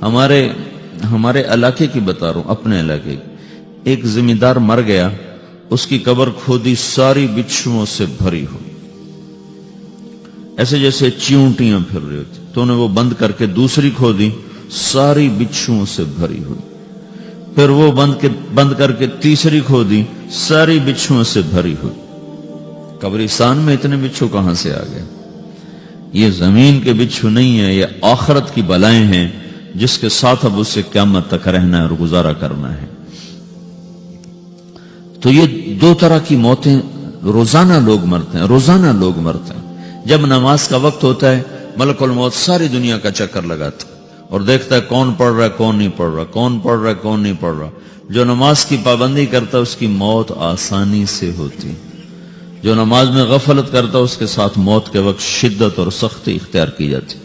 ہمارے علاقے کی بتا رہا ہوں، اپنے علاقے کی، ایک زمیندار مر گیا، اس کی قبر کھودی، ساری بچھوؤں سے بھری ہوئی، ایسے جیسے چیونٹیاں پھر رہی ہوتی، تو انہیں وہ بند کر کے دوسری کھودی، ساری بچھوؤں سے بھری ہوئی، پھر وہ بند کر کے تیسری کھودی، ساری بچھوؤں سے بھری ہوئی۔ قبرستان میں اتنے بچھو کہاں سے آ گئے؟ یہ زمین کے بچھو نہیں ہے، یہ آخرت کی بلائیں ہیں جس کے ساتھ اب اس سے قیامت تک رہنا ہے اور گزارا کرنا ہے۔ تو یہ دو طرح کی موتیں روزانہ لوگ مرتے ہیں، روزانہ لوگ مرتے ہیں۔ جب نماز کا وقت ہوتا ہے، ملک الموت ساری دنیا کا چکر لگاتا ہے اور دیکھتا ہے کون پڑھ رہا ہے کون نہیں پڑھ رہا، کون پڑھ رہا ہے کون نہیں پڑھ رہا۔ جو نماز کی پابندی کرتا ہے اس کی موت آسانی سے ہوتی، جو نماز میں غفلت کرتا ہے اس کے ساتھ موت کے وقت شدت اور سختی اختیار کی جاتی۔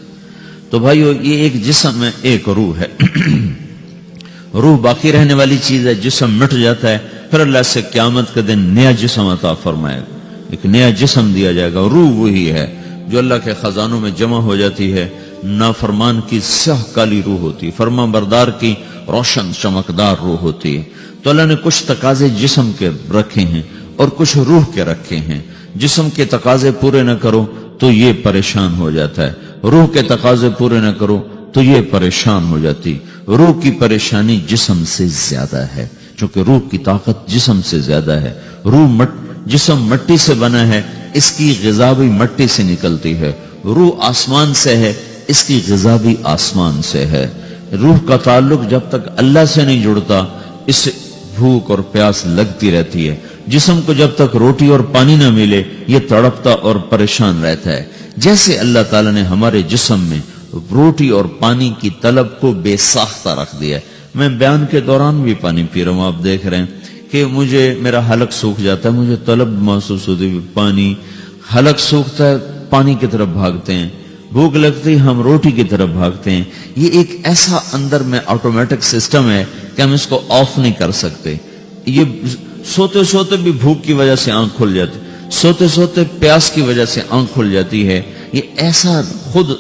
تو بھائیو، یہ ایک جسم ہے، ایک روح ہے۔ روح باقی رہنے والی چیز ہے، جسم مٹ جاتا ہے، پھر اللہ سے قیامت کے دن نیا جسم عطا فرمائے گا، ایک نیا جسم دیا جائے گا۔ روح وہی ہے جو اللہ کے خزانوں میں جمع ہو جاتی ہے۔ نافرمان کی سیاہ کالی روح ہوتی ہے، فرما بردار کی روشن چمکدار روح ہوتی ہے۔ تو اللہ نے کچھ تقاضے جسم کے رکھے ہیں اور کچھ روح کے رکھے ہیں۔ جسم کے تقاضے پورے نہ کرو تو یہ پریشان ہو جاتا ہے، روح کے تقاضے پورے نہ کرو تو یہ پریشان ہو جاتی۔ روح کی پریشانی جسم سے زیادہ ہے، چونکہ روح کی طاقت جسم سے زیادہ ہے۔ جسم مٹی سے بنا ہے، اس کی غذا بھی مٹی سے نکلتی ہے۔ روح آسمان سے ہے، اس کی غذا بھی آسمان سے ہے۔ روح کا تعلق جب تک اللہ سے نہیں جڑتا، اس سے بھوک اور پیاس لگتی رہتی ہے۔ جسم کو جب تک روٹی اور پانی نہ ملے، یہ تڑپتا اور پریشان رہتا ہے۔ جیسے اللہ تعالیٰ نے ہمارے جسم میں روٹی اور پانی کی طلب کو بے ساختہ رکھ دیا ہے۔ میں بیان کے دوران بھی پانی پی رہا ہوں، آپ دیکھ رہے ہیں کہ میرا حلق سوکھ جاتا ہے، مجھے طلب محسوس ہوتی ہے پانی، حلق سوکھتا ہے پانی کی طرف بھاگتے ہیں، بھوک لگتی ہم روٹی کی طرف بھاگتے ہیں۔ یہ ایک ایسا اندر میں آٹومیٹک سسٹم ہے کہ ہم اس کو آف نہیں کر سکتے۔ یہ سوتے سوتے بھی بھوک کی وجہ سے آنکھ کھل جاتی، سوتے سوتے پیاس کی وجہ سے آنکھ کھل جاتی ہے۔ یہ ایسا خود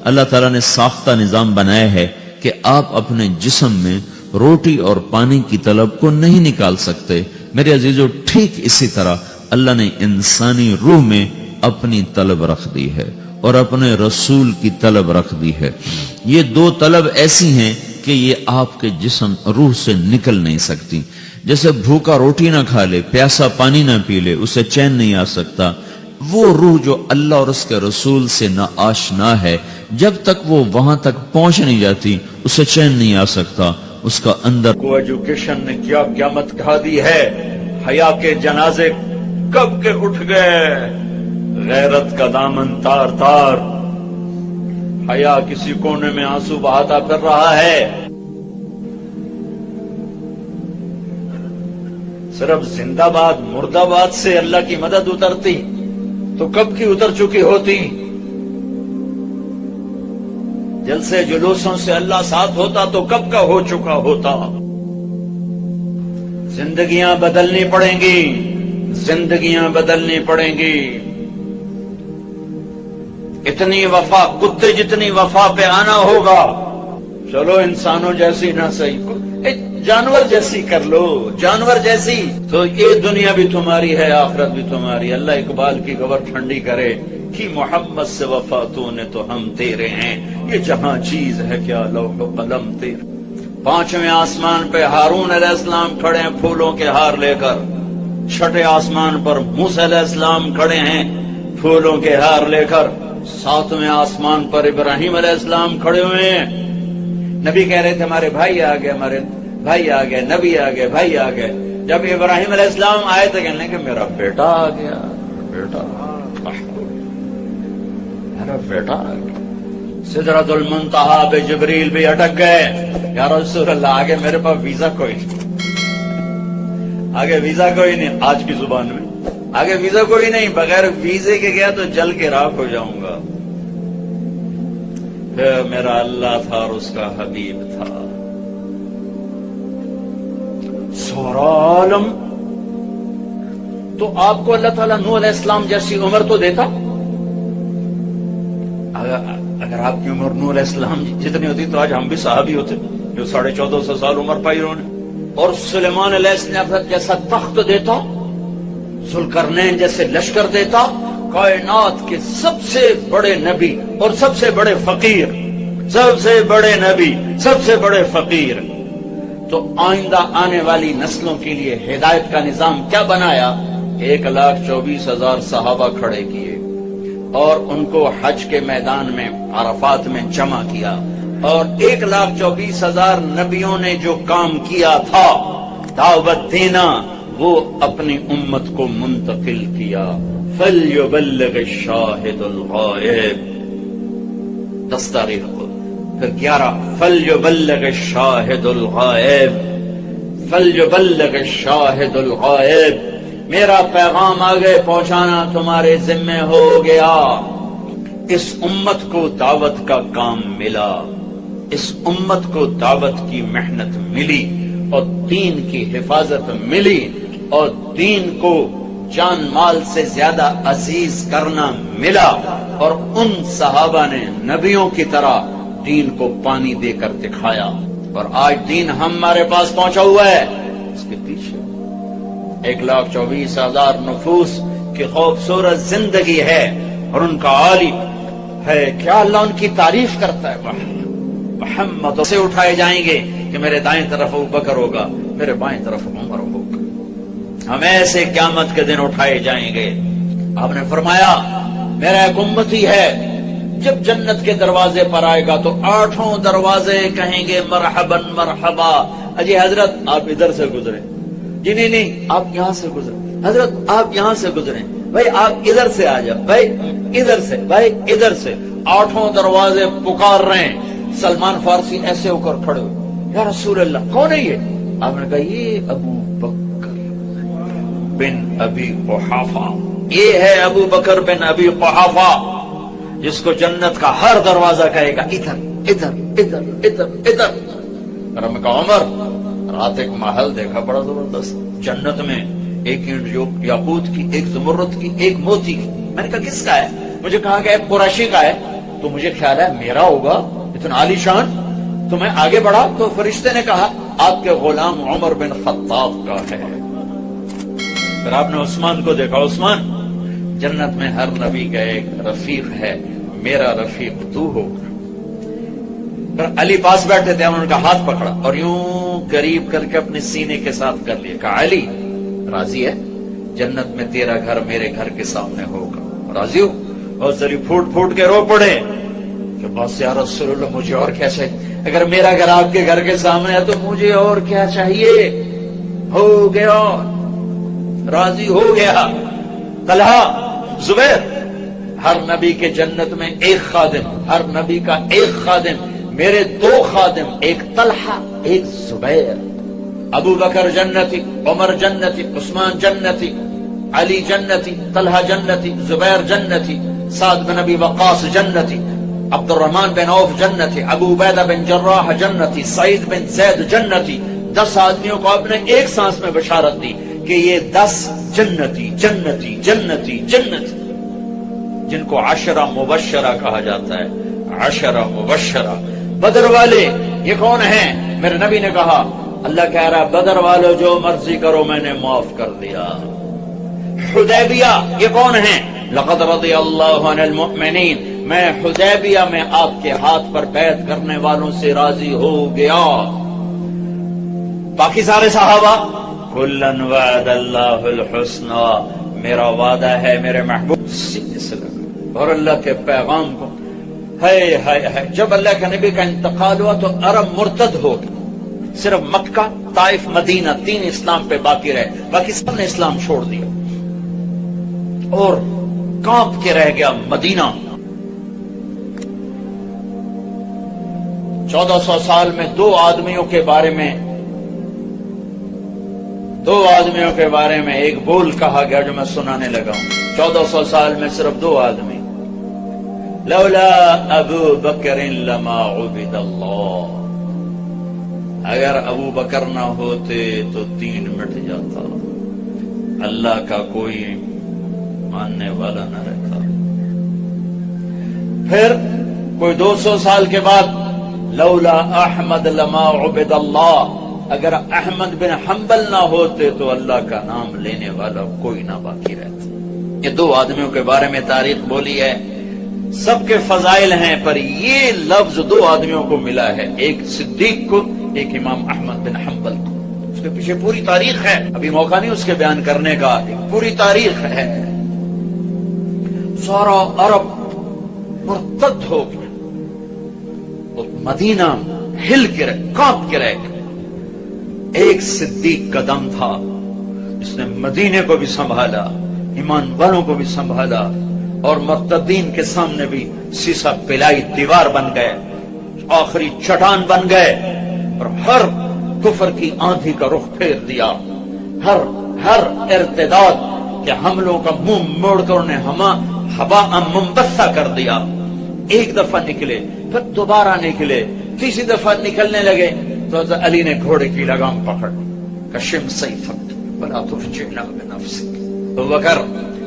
اللہ تعالیٰ نے ساختہ نظام بنایا ہے کہ آپ اپنے جسم میں روٹی اور پانی کی طلب کو نہیں نکال سکتے۔ میرے عزیزو، ٹھیک اسی طرح اللہ نے انسانی روح میں اپنی طلب رکھ دی ہے اور اپنے رسول کی طلب رکھ دی ہے۔ یہ دو طلب ایسی ہیں کہ یہ آپ کے جسم روح سے نکل نہیں سکتی۔ جیسے بھوکا روٹی نہ کھا لے، پیاسا پانی نہ پی لے، اسے چین نہیں آ سکتا۔ وہ روح جو اللہ اور اس کے رسول سے نہ آشنا ہے، جب تک وہ وہاں تک پہنچ نہیں جاتی اسے چین نہیں آ سکتا۔ اس کا اندر کو ایجوکیشن نے کیا قیامت کھا دی ہے، حیا کے جنازے کب کے اٹھ گئے، غیرت کا دامن تار تار، حیا کسی کونے میں آنسو بہاتا پھر رہا ہے۔ صرف زندہ باد مردہ باد سے اللہ کی مدد اترتی تو کب کی اتر چکی ہوتی۔ جلسے جلوسوں سے اللہ ساتھ ہوتا تو کب کا ہو چکا ہوتا۔ زندگیاں بدلنی پڑیں گی، زندگیاں بدلنی پڑیں گی۔ اتنی وفا، کتے جتنی وفا پہ آنا ہوگا۔ چلو انسانوں جیسی نہ صحیح، جانور جیسی کر لو، جانور جیسی، تو یہ دنیا بھی تمہاری ہے، آخرت بھی تمہاری۔ اللہ اقبال کی خبر ٹھنڈی کرے کہ محمد سے وفا تو نے تو ہم تیرے ہیں، یہ جہاں چیز ہے کیا لوح و قلم تیرے۔ پانچویں آسمان پہ ہارون علیہ السلام کھڑے ہیں پھولوں کے ہار لے کر، چھٹے آسمان پر موسیٰ علیہ السلام کھڑے ہیں پھولوں کے ہار لے کر، ساتویں آسمان پر ابراہیم علیہ السلام کھڑے ہوئے ہیں۔ نبی کہہ رہے تھے ہمارے بھائی آ گئے، ہمارے بھائی آ گئے، نبی آ گئے، بھائی آ گئے۔ جب ابراہیم علیہ السلام آئے تو کہنے کہ میرا بیٹا آ گیا، بیٹا میرا بیٹا آ گیا۔ سدرۃ المنتہا پہ جبریل بھی اٹک گئے، یا رسول اللہ آگے میرے پاس ویزا کوئی نہیں، آگے ویزا کوئی نہیں، آج کی زبان میں آگے ویزا کوئی نہیں، بغیر ویزے کے گیا تو جل کے راکھ ہو جاؤں گا۔ پھر میرا اللہ تھا اور اس کا حبیب تھا۔ سورہ عالم تو آپ کو اللہ تعالیٰ نوح علیہ السلام جیسی عمر تو دیتا، اگر آپ کی عمر نوح علیہ السلام جتنی ہوتی تو آج ہم بھی صحابی ہوتے جو 1450 سال عمر پائی انہوں نے. اور سلیمان علیہ السلام جیسا تخت دیتا, ذوالقرنین جیسے لشکر دیتا, کائنات کے سب سے بڑے نبی اور سب سے بڑے فقیر, سب سے بڑے نبی, سب سے بڑے فقیر. تو آئندہ آنے والی نسلوں کے لیے ہدایت کا نظام کیا بنایا؟ 1,24,000 صحابہ کھڑے کیے اور ان کو حج کے میدان میں عرفات میں جمع کیا, اور 1,24,000 نبیوں نے جو کام کیا تھا دعوت دینا, وہ اپنی امت کو منتقل کیا. فَلْيُبَلِّغِ الشَّاهِدُ الْغَائِبَ 10 تاریخ کو. پھر 11 فَلْيُبَلِّغِ الشَّاهِدُ الْغَائِبَ فَلْيُبَلِّغِ الشَّاهِدُ الْغَائِبَ. میرا پیغام آگے پہنچانا تمہارے ذمہ ہو گیا. اس امت کو دعوت کا کام ملا, اس امت کو دعوت کی محنت ملی, اور دین کی حفاظت ملی, اور دین کو جان مال سے زیادہ عزیز کرنا ملا. اور ان صحابہ نے نبیوں کی طرح دین کو پانی دے کر دکھایا, اور آج دین ہمارے پاس پہنچا ہوا ہے. اس کے پیچھے 1,24,000 نفوس کی خوبصورت زندگی ہے, اور ان کا عالی ہے. کیا اللہ ان کی تعریف کرتا ہے؟ محمد سے اٹھائے جائیں گے کہ میرے دائیں طرف ابو بکر ہوگا, میرے بائیں طرف عمر ہوگا. ہم ایسے قیامت کے دن اٹھائے جائیں گے. آپ نے فرمایا میرا ایک امتی ہے, جب جنت کے دروازے پر آئے گا تو 8 دروازے کہیں گے مرحبا مرحبا. اجی حضرت آپ ادھر سے گزرے, جی نہیں آپ یہاں سے گزرے, حضرت آپ یہاں سے گزرے, بھائی آپ ادھر سے آ جاؤ, بھائی ادھر سے, بھائی ادھر سے. 8 دروازے پکار رہے ہیں. سلمان فارسی ایسے ہو کر کھڑے ہوئے, یا رسول اللہ کون ہے یہ؟ آپ نے کہا یہ ابو بکر بن ابی قحافہ, یہ ہے ابو بکر بن ابی قحافہ, جس کو جنت کا ہر دروازہ کہے گا ادھر ادھر ادھر ادھر ادھر. اور ہم نے کہا عمر, رات ایک محل دیکھا بڑا زبردست جنت میں, ایک اینٹ یاقوت کی, ایک زمرد کی, ایک موتی کی. میں نے کہا کس کا ہے؟ مجھے کہا کہ ایک قریشی کا ہے. تو مجھے خیال ہے میرا ہوگا, اتنا عالی شان. تو میں آگے بڑھا تو فرشتے نے کہا آپ کے غلام عمر بن خطاب کا ہے. پھر آپ نے عثمان کو دیکھا, عثمان جنت میں ہر نبی کا ایک رفیق ہے, میرا رفیق تو ہوگا. پھر علی پاس بیٹھے تھے, انہوں نے کا ہاتھ پکڑا اور یوں قریب کر کے اپنے سینے کے ساتھ کر لیا. کہا علی راضی ہے, جنت میں تیرا گھر میرے گھر کے سامنے ہوگا, راضی ہو؟ اور ذری پھوٹ پھوٹ کے رو پڑے کہ بس یا رسول اللہ مجھے اور کیا چاہیے؟ اگر میرا گھر آپ کے گھر کے سامنے ہے تو مجھے اور کیا چاہیے؟ ہو گیا, راضی ہو گیا. طلحہ, زبیر, ہر نبی کے جنت میں ایک خادم, ہر نبی کا ایک خادم. میرے 2 خادم, ایک طلحہ ایک زبیر. ابو بکر جنتی, عمر جنتی, عثمان جنتی, علی جنتی, طلحہ جنتی, زبیر جنتی, سعد بن ابی وقاص جنتی, عبد الرحمن بن عوف جنتی, ابو عبیدہ بن جراح جنتی, سعید بن زید جنتی. 10 آدمیوں کو آپ نے ایک سانس میں بشارت دی کہ یہ 10 جنتی جنتی جنتی جنتی, جن کو 10 مبشرہ کہا جاتا ہے. 10 مبشرہ. بدر والے یہ کون ہیں؟ میرے نبی نے کہا اللہ کہہ رہا بدر والو جو مرضی کرو میں نے معاف کر دیا. حدیبیہ یہ کون ہیں؟ لقد رضی اللہ عن المؤمنین, میں حدیبیہ میں آپ کے ہاتھ پر بیعت کرنے والوں سے راضی ہو گیا. باقی سارے صحابہ کلن وعد اللہ الحسنى, میرا وعدہ ہے میرے محبوب اور اللہ کے پیغام کو. ہے جب اللہ کے نبی کا انتقال ہوا تو عرب مرتد ہو گئے. صرف مکہ, طائف, مدینہ 3 اسلام پہ باقی رہے, باقی سب نے اسلام چھوڑ دیا اور کانپ کے رہ گیا مدینہ. 1400 سال میں 2 آدمیوں کے بارے میں ایک بول کہا گیا جو میں سنانے لگا ہوں. 1400 سال میں صرف 2 آدمی. لولا ابو بکر لما عبد اللہ, اگر ابو بکر نہ ہوتے تو دین مٹ جاتا, اللہ کا کوئی ماننے والا نہ رہتا. پھر کوئی 200 سال کے بعد لولا احمد لما عبد اللہ، اگر احمد بن حنبل نہ ہوتے تو اللہ کا نام لینے والا کوئی نہ باقی رہتا۔ یہ دو آدمیوں کے بارے میں تاریخ بولی ہے، سب کے فضائل ہیں، پر یہ لفظ دو آدمیوں کو ملا ہے، ایک صدیق کو، ایک امام احمد بن حنبل کو۔ اس کے پیچھے پوری تاریخ ہے، ابھی موقع نہیں اس کے بیان کرنے کا، ایک پوری تاریخ ہے۔ سارا عرب مرتد ہو گیا، اور مدینہ ہل کے رہ، کانپ کے رہ گیا۔ ایک صدیق کا دم تھا، جس نے مدینے کو بھی سنبھالا، ایمان والوں کو بھی سنبھالا، اور مرتدین کے سامنے بھی سیسا پلائی دیوار بن گئے، آخری چٹان بن گئے، اور ہر کفر کی آندھی کا رخ پھیر دیا، ہر ارتداد کے حملوں کا منہ موڑ کر انہیں ہوا منبثہ کر دیا۔ ایک دفعہ نکلے، پھر دوبارہ نکلے، تیسری دفعہ نکلنے لگے تو حضرت علی نے گھوڑے کی لگام پکڑ، کشم سیفک ولا ترجعنا بنفسک۔ ابوبکر،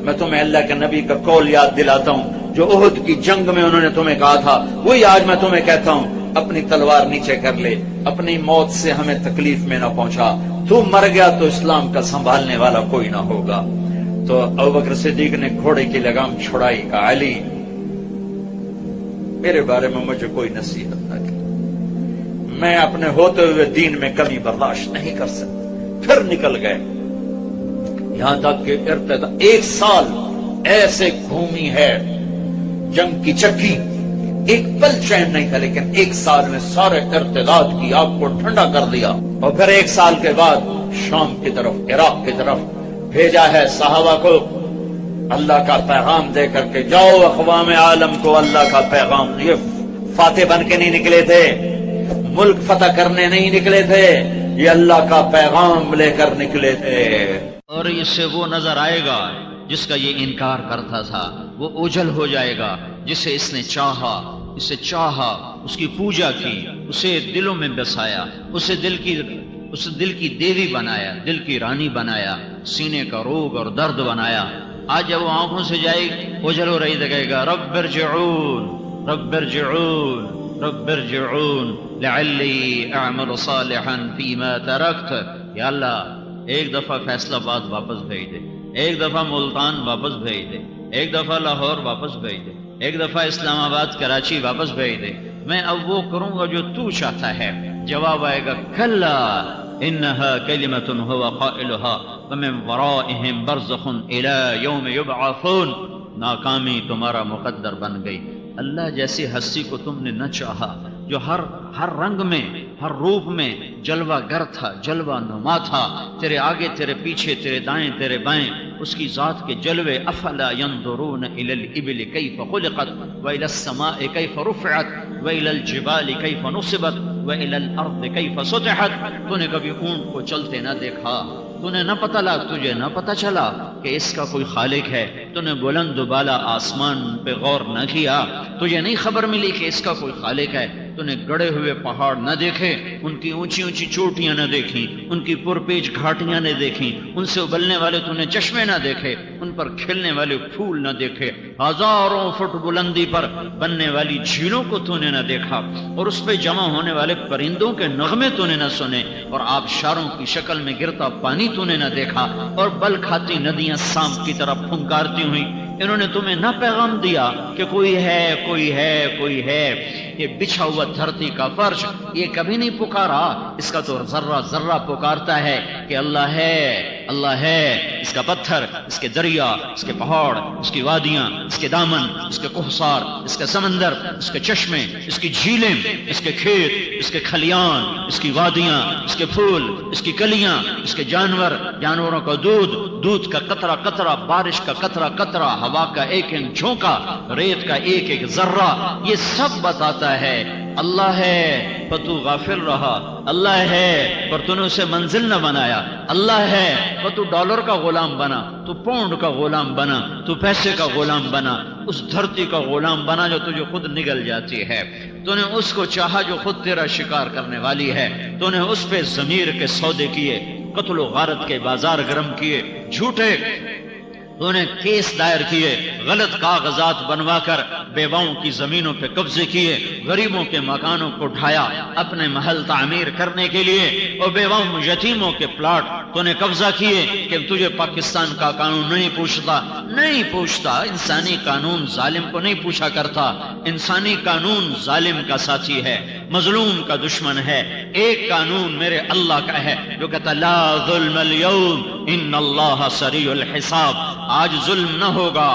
میں تمہیں اللہ کے نبی کا قول یاد دلاتا ہوں جو احد کی جنگ میں انہوں نے تمہیں کہا تھا، وہی آج میں تمہیں کہتا ہوں، اپنی تلوار نیچے کر لے، اپنی موت سے ہمیں تکلیف میں نہ پہنچا، تو مر گیا تو اسلام کا سنبھالنے والا کوئی نہ ہوگا۔ تو ابوبکر صدیق نے گھوڑے کی لگام چھڑائی، کہا علی میرے بارے میں مجھے کوئی نصیحت نہ کی، میں اپنے ہوتے ہوئے دین میں کمی برداشت نہیں کر سکتا۔ پھر نکل گئے، یہاں تک کہ ایک سال ایسے گھومی ہے جنگ کی چکی، ایک پل چین نہیں تھا، لیکن ایک سال میں سارے ارتداد کی آگ کو ٹھنڈا کر دیا۔ اور پھر ایک سال کے بعد شام کی طرف، عراق کی طرف بھیجا ہے صحابہ کو اللہ کا پیغام دے کر کے، جاؤ اقوام عالم کو اللہ کا پیغام۔ یہ فاتح بن کے نہیں نکلے تھے، ملک فتح کرنے نہیں نکلے تھے، یہ اللہ کا پیغام لے کر نکلے تھے۔ اور اس سے وہ نظر آئے گا جس کا یہ انکار کرتا تھا، وہ اوجھل ہو جائے گا، جسے اس نے چاہا، اسے چاہا، اس کی پوجا کی، اسے دلوں میں بسایا، اسے دل کی دیوی بنایا، دل کی رانی بنایا، سینے کا روگ اور درد بنایا۔ آج جب وہ آنکھوں سے جائے اوجھل ہو رہی تو کہے گا رب ارجعون رب ارجعون رب ارجعون لعلی اعمل صالحا فیما ترکت۔ یا اللہ ایک دفعہ فیصلہ آباد واپس بھیج دے، ایک دفعہ ملتان واپس بھیج دے، ایک دفعہ لاہور واپس بھیج دے، ایک دفعہ اسلام آباد کراچی واپس بھیج دے، میں اب وہ کروں گا جو تو چاہتا ہے۔ جواب آئے گا کلا انہا کلمۃ هو قائلها ومن ورائہم برزخ الی یوم یبعثون۔ ناکامی تمہارا مقدر بن گئی۔ اللہ جیسی ہستی کو تم نے نہ چاہا، جو ہر رنگ میں، ہر روپ میں جلوہ گر تھا، جلوہ نما تھا، تیرے آگے، تیرے پیچھے، تیرے دائیں، تیرے بائیں، اس کی ذات کے جلوے۔ افلا ينظرون الى الابل كيف خلقت والى السماء كيف رفعت والى الجبال كيف نصبت والى الارض كيف سطحت۔ تو نے کبھی اونٹ کو چلتے نہ دیکھا، تجھے نہ پتہ چلا کہ اس کا کوئی خالق ہے، تو نے بلند و بالا آسمان پہ غور نہ کیا، تجھے نہیں خبر ملی کہ اس کا کوئی خالق ہے، تو نے گڑے ہوئے پہاڑ نہ دیکھے، ان کی اونچی اونچی چوٹیاں نہ دیکھی، ان کی پرپیچ گھاٹیاں نہ دیکھی، ان سے ابلنے والے تو نے چشمے نہ دیکھے، ان پر کھلنے والے پھول نہ دیکھے، ہزاروں فٹ بلندی پر بننے والی جھیلوں کو تو نے نہ دیکھا، اور اس پہ جمع ہونے والے پرندوں کے نغمے تو نے نہ سنے، اور آبشاروں کی شکل میں گرتا پانی تو نے نہ دیکھا، اور بل کھاتی ندیاں سانپ کی طرف پھنکارتی ہوئی۔ انہوں نے تمہیں نہ پیغام دیا کہ کوئی ہے، کوئی ہے، کوئی ہے۔ یہ بچھا ہوا دھرتی کا فرش یہ کبھی نہیں پکارا، اس کا تو ذرہ ذرہ پکارتا ہے کہ اللہ ہے، اللہ ہے۔ اس کا پتھر، اس کے دریا، اس کے پہاڑ، اس کی وادیاں، اس کے دامن، اس کے کوہسار، اس کا سمندر، اس کے چشمے، اس کی جھیلیں، اس کے کھیت، اس کے کھلیان، اس کی وادیاں، اس کے پھول، اس کی کلیاں، اس کے جانوروں کا دودھ کا قطرہ قطرہ، بارش کا قطرہ قطرہ، ہوا کا ایک ایک جھونکا، ریت کا ایک ایک ذرہ، یہ سب بتاتا ہے اللہ ہے پر تو غافل رہا، اللہ ہے پر تو نے اسے منزل نہ بنایا، اللہ ہے پر تو ڈالر کا غلام بنا، تو پاؤنڈ کا غلام بنا، تو پیسے کا غلام بنا، اس دھرتی کا غلام بنا جو تجھے خود نگل جاتی ہے، تو نے اس کو چاہا جو خود تیرا شکار کرنے والی ہے، تو نے اس پہ ضمیر کے سودے کیے، قتل و غارت کے بازار گرم کیے، تو نے کیس دائر کیے، غلط کاغذات بنوا کر بیواؤں کی زمینوں پہ قبضے کیے، غریبوں کے مکانوں کو ڈھایا اپنے محل تعمیر کرنے کے لیے، اور بیواؤں یتیموں کے پلاٹ تو نے قبضہ کیے کہ تجھے پاکستان کا قانون نہیں پوچھتا، انسانی قانون ظالم کو نہیں پوچھا کرتا، انسانی قانون ظالم کا ساتھی ہے، مظلوم کا دشمن ہے۔ ایک قانون میرے اللہ کا ہے جو کہتا لا ظلم اليوم ان اللہ سریع الحساب، آج ظلم نہ ہوگا،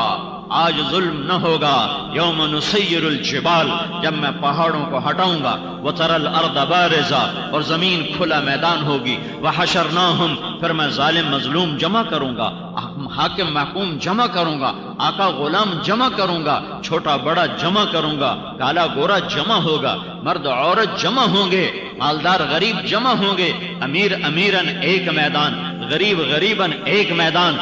آج ظلم نہ ہوگا۔ یوم نسیر الجبال، جب میں پہاڑوں کو ہٹاؤں گا، وتری الارض بارزہ، اور زمین کھلا میدان ہوگی، وحشرناہم، پھر میں ظالم مظلوم جمع کروں گا، حاکم محکوم جمع کروں گا، آقا غلام جمع کروں گا، چھوٹا بڑا جمع کروں گا، کالا گورا جمع ہوگا، مرد عورت جمع ہوں گے، مالدار غریب جمع ہوں گے، امیر امیرن ایک میدان، غریب غریبن ایک میدان،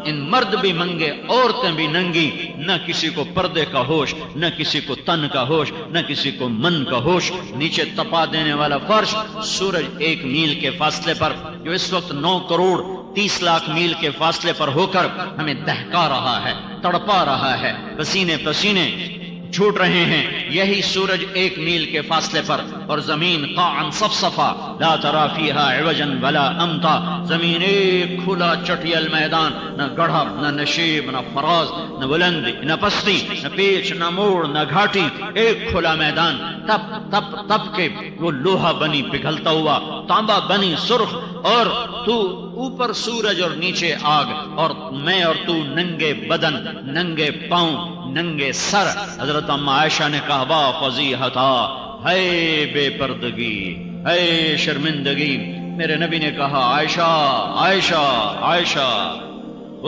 ان مرد بھی منگے عورتیں بھی ننگی، نہ کسی کو پردے کا ہوش، نہ کسی کو تن کا ہوش، نہ کسی کو من کا ہوش، نیچے تپا دینے والا فرش، سورج 1 میل کے فاصلے پر، جو اس وقت 9 کروڑ 30 لاکھ میل کے فاصلے پر ہو کر ہمیں دہکا رہا ہے، تڑپا رہا ہے، پسینے پسینے چھوٹ رہے ہیں، یہی سورج 1 میل کے فاصلے پر، اور زمین قاعا صفصفا لا ترى فيها عوجا ولا امتا، زمین ایک کھلا چٹیل میدان، نہ گڑھا نہ نشیب نہ فراز، نہ بلندی نہ پستی، نہ پیچ نہ موڑ نہ گھاٹی، ایک کھلا میدان، تپ تپ تپ کے وہ لوہا بنی پگھلتا ہوا، تانبا بنی سرخ، اور تو اوپر سورج اور نیچے آگ، اور میں اور تو ننگے بدن، ننگے پاؤں، ننگے سر۔ حضرت ام عائشہ نے کہا وا فضیحتا، ہے بے پردگی، ہے شرمندگی۔ میرے نبی نے کہا عائشہ عائشہ عائشہ،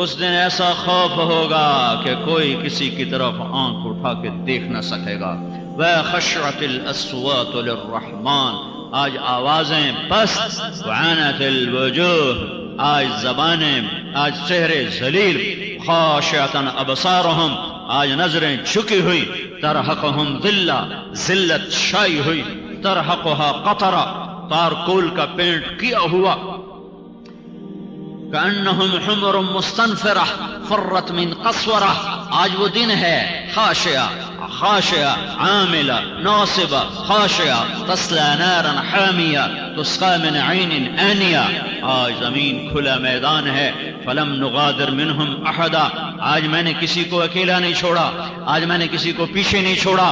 اس دن ایسا خوف ہوگا کہ کوئی کسی کی طرف آنکھ اٹھا کے دیکھ نہ سکے گا۔ وَخَشْعَتِ الْأَصْوَاتُ لِلرَّحْمَنِ، آج آوازیں پست، وَعَنَتِ الْوُجُوهُ، آج زبانیں، آج چہرے ذلیل، خاشعۃ ابصارہم، آج نظریں جھکی ہوئی، ترحقہم ذلہ، ذلت چھائی ہوئی، ترحقہا قطرہ، تارکول کا پینٹ کیا ہوا، کأنہم حمر مستنفرہ فرت من قسورہ، آج وہ دن ہے خاشعہ خاشعہ عاملہ ناصبہ خاشعہ تصلی نارا حامیہ تسقى من عین آنیہ، آج زمین کھلا میدان ہے، فلم نغادر منہم احدا، آج میں نے کسی کو اکیلا نہیں چھوڑا، آج میں نے کسی کو پیچھے نہیں چھوڑا،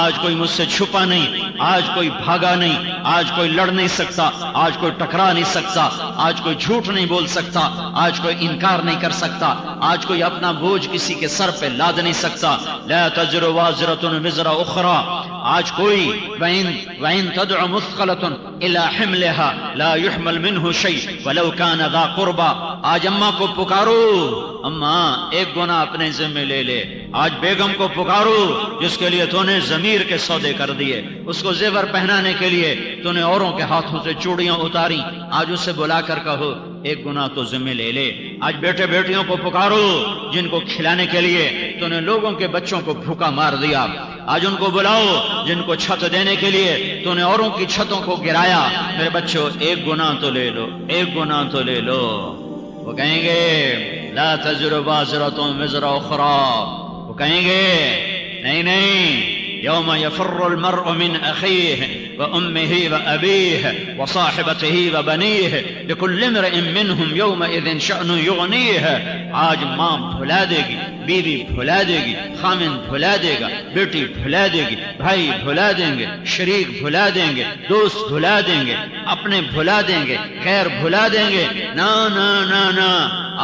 آج کوئی مجھ سے چھپا نہیں، آج کوئی بھاگا نہیں، آج کوئی لڑ نہیں سکتا، آج کوئی ٹکرا نہیں سکتا، آج کوئی جھوٹ نہیں بول سکتا، آج کوئی انکار نہیں کر سکتا، آج کوئی اپنا بوجھ کسی کے سر پہ لاد نہیں سکتا۔ لا تزر وازرۃ وزر اخرى، آج کوئی وَإِن تدع مثقلۃ إلى حملها لا يحمل منه شيء ولو كان ذا قربى، آج اماں کو پکارو، اماں ایک گناہ اپنے ذمہ لے لے، آج بیگم کو پکارو جس کے لیے تو نے ضمیر کے سودے کر دیے، اس کو زیور پہنانے کے لیے تو نے اوروں کے ہاتھوں سے چوڑیاں اتاری، آج اسے بلا کر کہو ایک گناہ تو ذمہ لے لے۔ آج بیٹے بیٹیوں کو پکارو جن کو کھلانے کے لیے تو نے لوگوں کے بچوں کو بھوکا مار دیا، آج ان کو بلاؤ جن کو چھت دینے کے لیے تو نے اوروں کی چھتوں کو گرایا۔ میرے بچوں ایک گناہ تو لے لو، ایک گناہ تو لے لو۔ وہ کہیں گے لا تزر وازرۃ وزر اخرى، وہ کہیں گے نہیں نہیں، یوم یفر المرء من اخیہ وامہ وابیہ وصاحبتہ وبنیہ لکل امرئ منہم یومئذ شأن یغنیہ، آج ماں بھلا دے گی، بیوی بھلا دے گی، خامن بھلا دے گا، بیٹی بھلا دے گی، بھائی بھلا دیں گے، شریک بھلا دیں گے، دوست بھلا دیں گے، اپنے بھلا دیں گے، خیر بھلا دیں گے، نا نا نا نا،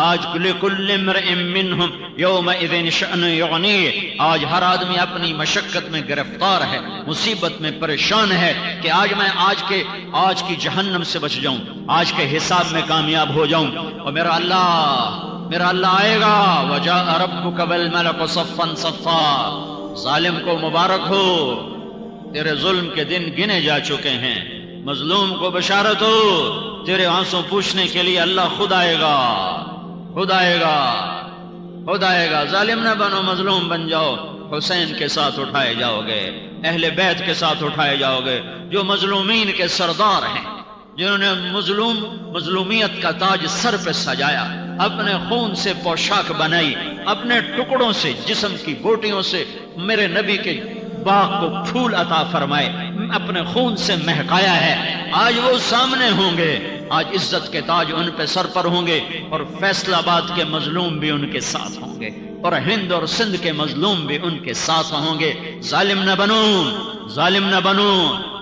آج لکل امرئ منہم یومئذ شأن یغنیہ، آج ہر آدمی اپنی مشقت میں گرفتار ہے، مصیبت میں پریشان ہے کہ آج میں آج کی جہنم سے بچ جاؤں، آج کے حساب میں کامیاب ہو جاؤں، اور میرا اللہ آئے گا، وجاء ربک والملک صفا صفا، ظالم کو مبارک ہو، تیرے ظلم کے دن گنے جا چکے ہیں، مظلوم کو بشارت ہو، تیرے آنسوں پوچھنے کے لیے اللہ خود آئے گا، خود آئے گا، خود آئے گا۔ ظالم نہ بنو، مظلوم بن جاؤ، حسین کے ساتھ اٹھائے جاؤ گے، اہل بیت کے ساتھ اٹھائے جاؤ گے، جو مظلومین کے سردار ہیں، جنہوں نے مظلومیت کا تاج سر پہ سجایا، اپنے خون سے پوشاک بنائی، اپنے ٹکڑوں سے، جسم کی بوٹیوں سے میرے نبی کے باغ کو پھول عطا فرمائے، اپنے خون سے مہکایا ہے۔ آج وہ سامنے ہوں گے، آج عزت کے تاج ان پہ سر پر ہوں گے، اور فیصل آباد کے مظلوم بھی ان کے ساتھ ہوں گے، اور ہند اور سندھ کے مظلوم بھی ان کے ساتھ ہوں گے۔ ظالم نہ بنو، ظالم نہ بنو۔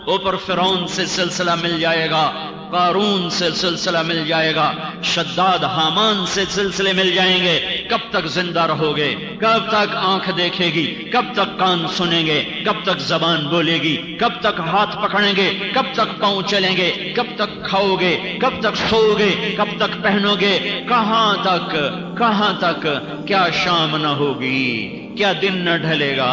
اوپر فرعون سے سلسلہ مل جائے گا، قارون سے سلسلہ مل جائے گا، شداد حامان سے سلسلے مل جائیں گے۔ کب تک زندہ رہو گے؟ کب تک آنکھ دیکھے گی؟ کب تک کان سنیں گے؟ کب تک زبان بولے گی؟ کب تک ہاتھ پکڑیں گے؟ کب تک پاؤں چلیں گے؟ کب تک کھاؤ گے؟ کب تک سو گے؟ کب تک پہنو گے؟ کہاں تک؟ کہاں تک؟ کیا شام نہ ہوگی؟ کیا دن نہ ڈھلے گا؟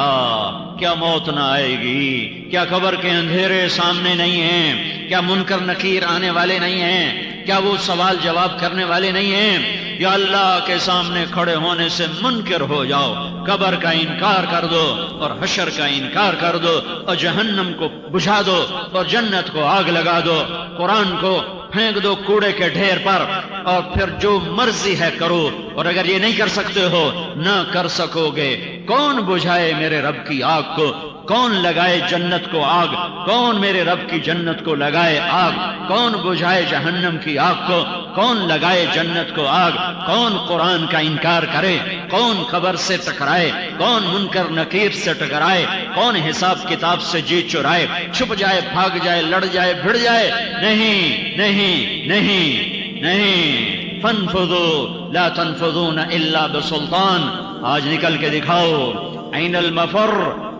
کیا موت نہ آئے گی؟ کیا قبر کے اندھیرے سامنے نہیں ہیں؟ کیا منکر نکیر آنے والے نہیں ہیں؟ کیا وہ سوال جواب کرنے والے نہیں ہیں؟ یا اللہ کے سامنے کھڑے ہونے سے منکر ہو جاؤ، قبر کا انکار کر دو اور حشر کا انکار کر دو، اور جہنم کو بجھا دو اور جنت کو آگ لگا دو، قرآن کو پھینک دو کوڑے کے ڈھیر پر، اور پھر جو مرضی ہے کرو۔ اور اگر یہ نہیں کر سکتے ہو، نہ کر سکو گے، کون بجھائے میرے رب کی آگ کو؟ کون لگائے جنت کو آگ؟ کون میرے رب کی جنت کو لگائے آگ؟ کون بجھائے جہنم کی آگ کو؟ کون لگائے جنت کو آگ؟ کون قرآن کا انکار کرے؟ کون خبر سے ٹکرائے؟ کون منکر نکیر سے ٹکرائے؟ کون حساب کتاب سے جی چرائے؟ چھپ جائے، بھاگ جائے، لڑ جائے، بھڑ جائے؟ نہیں نہیں نہیں نہیں۔ فانفذوا لا تنفذون الا بسلطان۔ آج نکل کے دکھاؤ، عین المفر،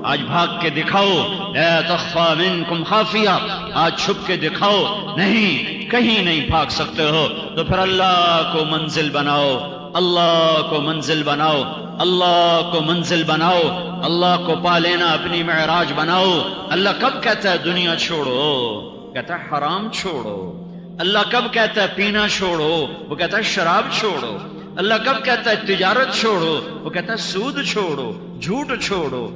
آج بھاگ کے دکھاؤ، لا تخفى منکم خافیہ، آج چھپ کے دکھاؤ، نہیں کہیں نہیں بھاگ سکتے ہو۔ تو پھر اللہ کو منزل بناؤ، اللہ کو منزل بناؤ، اللہ کو منزل بناؤ، اللہ کو پا لینا اپنی معراج بناؤ۔ اللہ کب کہتا ہے دنیا چھوڑو؟ کہتا ہے حرام چھوڑو۔ اللہ کب کہتا ہے پینا چھوڑو؟ وہ کہتا ہے شراب چھوڑو۔ اللہ کب کہتا ہے تجارت چھوڑو؟ وہ کہتا ہے سود چھوڑو، جھوٹ چھوڑو،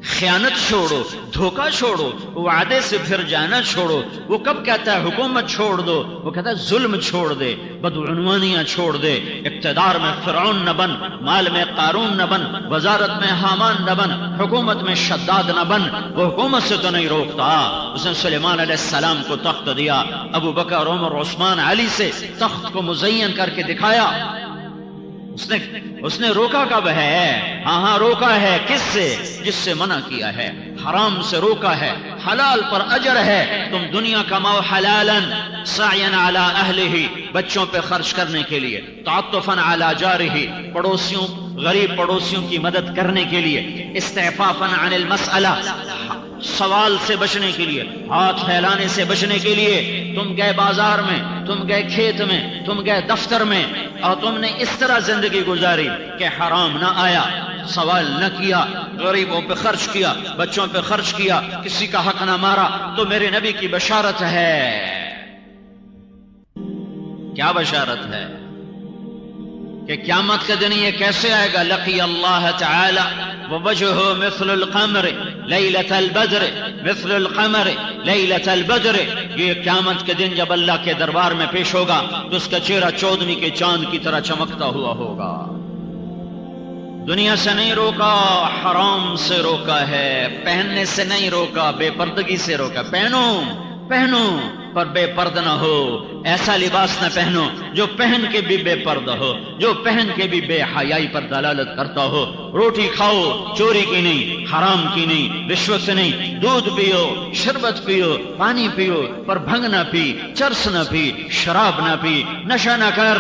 خیانت چھوڑو، دھوکہ چھوڑو، وعدے سے پھر جانا چھوڑو۔ وہ کب کہتا ہے حکومت چھوڑ دو؟ وہ کہتا ہے ظلم چھوڑ دے، بدعنوانیاں چھوڑ دے، اقتدار میں فرعون نہ بن، مال میں قارون نہ بن، وزارت میں حامان نہ بن، حکومت میں شداد نہ بن۔ وہ حکومت سے تو نہیں روکتا، اس نے سلیمان علیہ السلام کو تخت دیا، ابو بکر، عمر، عثمان، علی سے تخت کو مزین کر کے دکھایا۔ اس نے روکا کب ہے؟ ہاں روکا ہے، کس سے؟ جس سے منع کیا ہے، حرام سے روکا ہے، حلال پر اجر ہے۔ تم دنیا کماؤ حلالا سعیا علی اہلہ، بچوں پہ خرچ کرنے کے لیے، تعطفا علی جارہ، پڑوسیوں، غریب پڑوسیوں کی مدد کرنے کے لیے، استعفافا عن المسئلہ، سوال سے بچنے کے لیے، ہاتھ پھیلانے سے بچنے کے لیے۔ تم گئے بازار میں، تم گئے کھیت میں، تم گئے دفتر میں، اور تم نے اس طرح زندگی گزاری کہ حرام نہ آیا، سوال نہ کیا، غریبوں پہ خرچ کیا، بچوں پہ خرچ کیا، کسی کا حق نہ مارا، تو میرے نبی کی بشارت ہے۔ کیا بشارت ہے؟ کہ قیامت کا دن یہ کیسے آئے گا؟ لقی اللہ تعالی ووجهه مثل القمر لیلۃ البدر، مثل القمر لیلۃ البدر۔ یہ قیامت کے دن جب اللہ کے دربار میں پیش ہوگا تو اس کا چہرہ چودھویں کے چاند کی طرح چمکتا ہوا ہوگا۔ دنیا سے نہیں روکا، حرام سے روکا ہے، پہننے سے نہیں روکا، بے پردگی سے روکا۔ پہنو پہنو پر بے پرد نہ ہو، ایسا لباس نہ پہنو جو پہن کے بھی بے پرد ہو، جو پہن کے بھی بے حیائی پر دلالت کرتا ہو۔ روٹی کھاؤ، چوری کی نہیں، حرام کی نہیں، رشوت سے نہیں، دودھ پیو، شربت پیو، پانی پیو، پر بھنگ نہ پی، چرس نہ پی، شراب نہ پی، نشہ نہ کر۔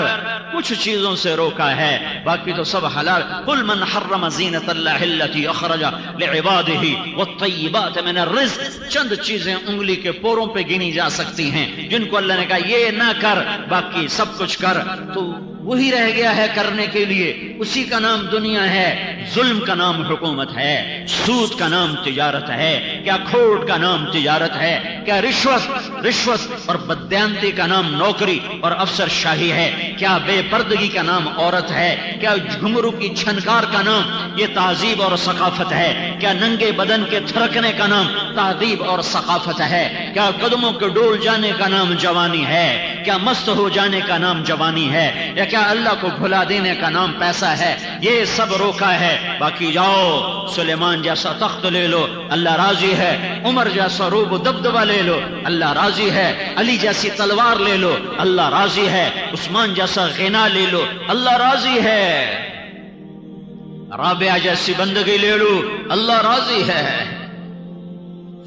کچھ چیزوں سے روکا ہے، باقی تو سب حلال۔ قل من حرم زینت اللہ التی اخرج لعبادہ والطیبات من الرزق۔ چند چیزیں انگلی کے پوروں پہ گنی جا سکتی ہیں جن کو اللہ نے کہا یہ نہ کر، باقی سب کچھ کر۔ تو وہی رہ گیا ہے کرنے کے لیے، اسی کا نام دنیا ہے. ظلم کا نام حکومت ہے, سود کا نام تجارت ہے, کیا کھوٹ کا نام تجارت ہے, کیا رشوت اور بددیانتی کا نام نوکری اور افسر شاہی ہے, کیا بے پردگی کا نام عورت ہے, کیا گھنگرو کی چھنکار کا نام یہ تہذیب اور ثقافت ہے, کیا ننگے بدن کے تھرکنے کا نام تہذیب اور ثقافت ہے, کیا قدموں کے ڈول جانے کا نام جوانی ہے, کیا مست ہو جانے کا نام جوانی ہے, یا کیا اللہ کو بھلا دینے کا نام پیسہ ہے. یہ سب روکا ہے. باقی جاؤ سلیمان جیسا تخت لے لو, اللہ راضی ہے. عمر جیسا روب و دبدبہ لے لو, اللہ راضی ہے. علی جیسی تلوار لے لو, اللہ راضی ہے. عثمان جیسا غنا لے لو, اللہ راضی ہے. رابعہ جیسی بندگی لے لو, اللہ راضی ہے.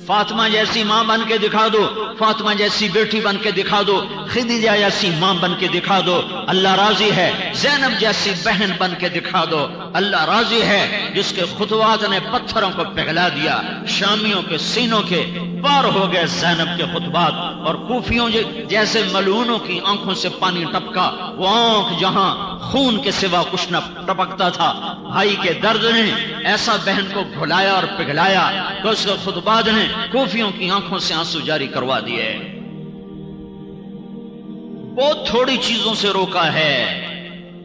فاطمہ جیسی ماں بن کے دکھا دو, فاطمہ جیسی بیٹی بن کے دکھا دو, خدیجہ جیسی ماں بن کے دکھا دو, اللہ راضی ہے. زینب جیسی بہن بن کے دکھا دو, اللہ راضی ہے. جس کے خطوات نے پتھروں کو پگھلا دیا, شامیوں کے سینوں کے پار ہو گئے زینب کے خطبات, اور کوفیوں جیسے ملعونوں کی آنکھوں سے پانی ٹپکا, وہ آنکھ جہاں خون کے سوا کچھ نہ ٹپکتا تھا. بھائی کے درد نے ایسا بہن کو بھلایا اور پگھلایا کہ اس کے خطبات نے کوفیوں کی آنکھوں سے آنسو جاری کروا دیے. بہت تھوڑی چیزوں سے روکا ہے,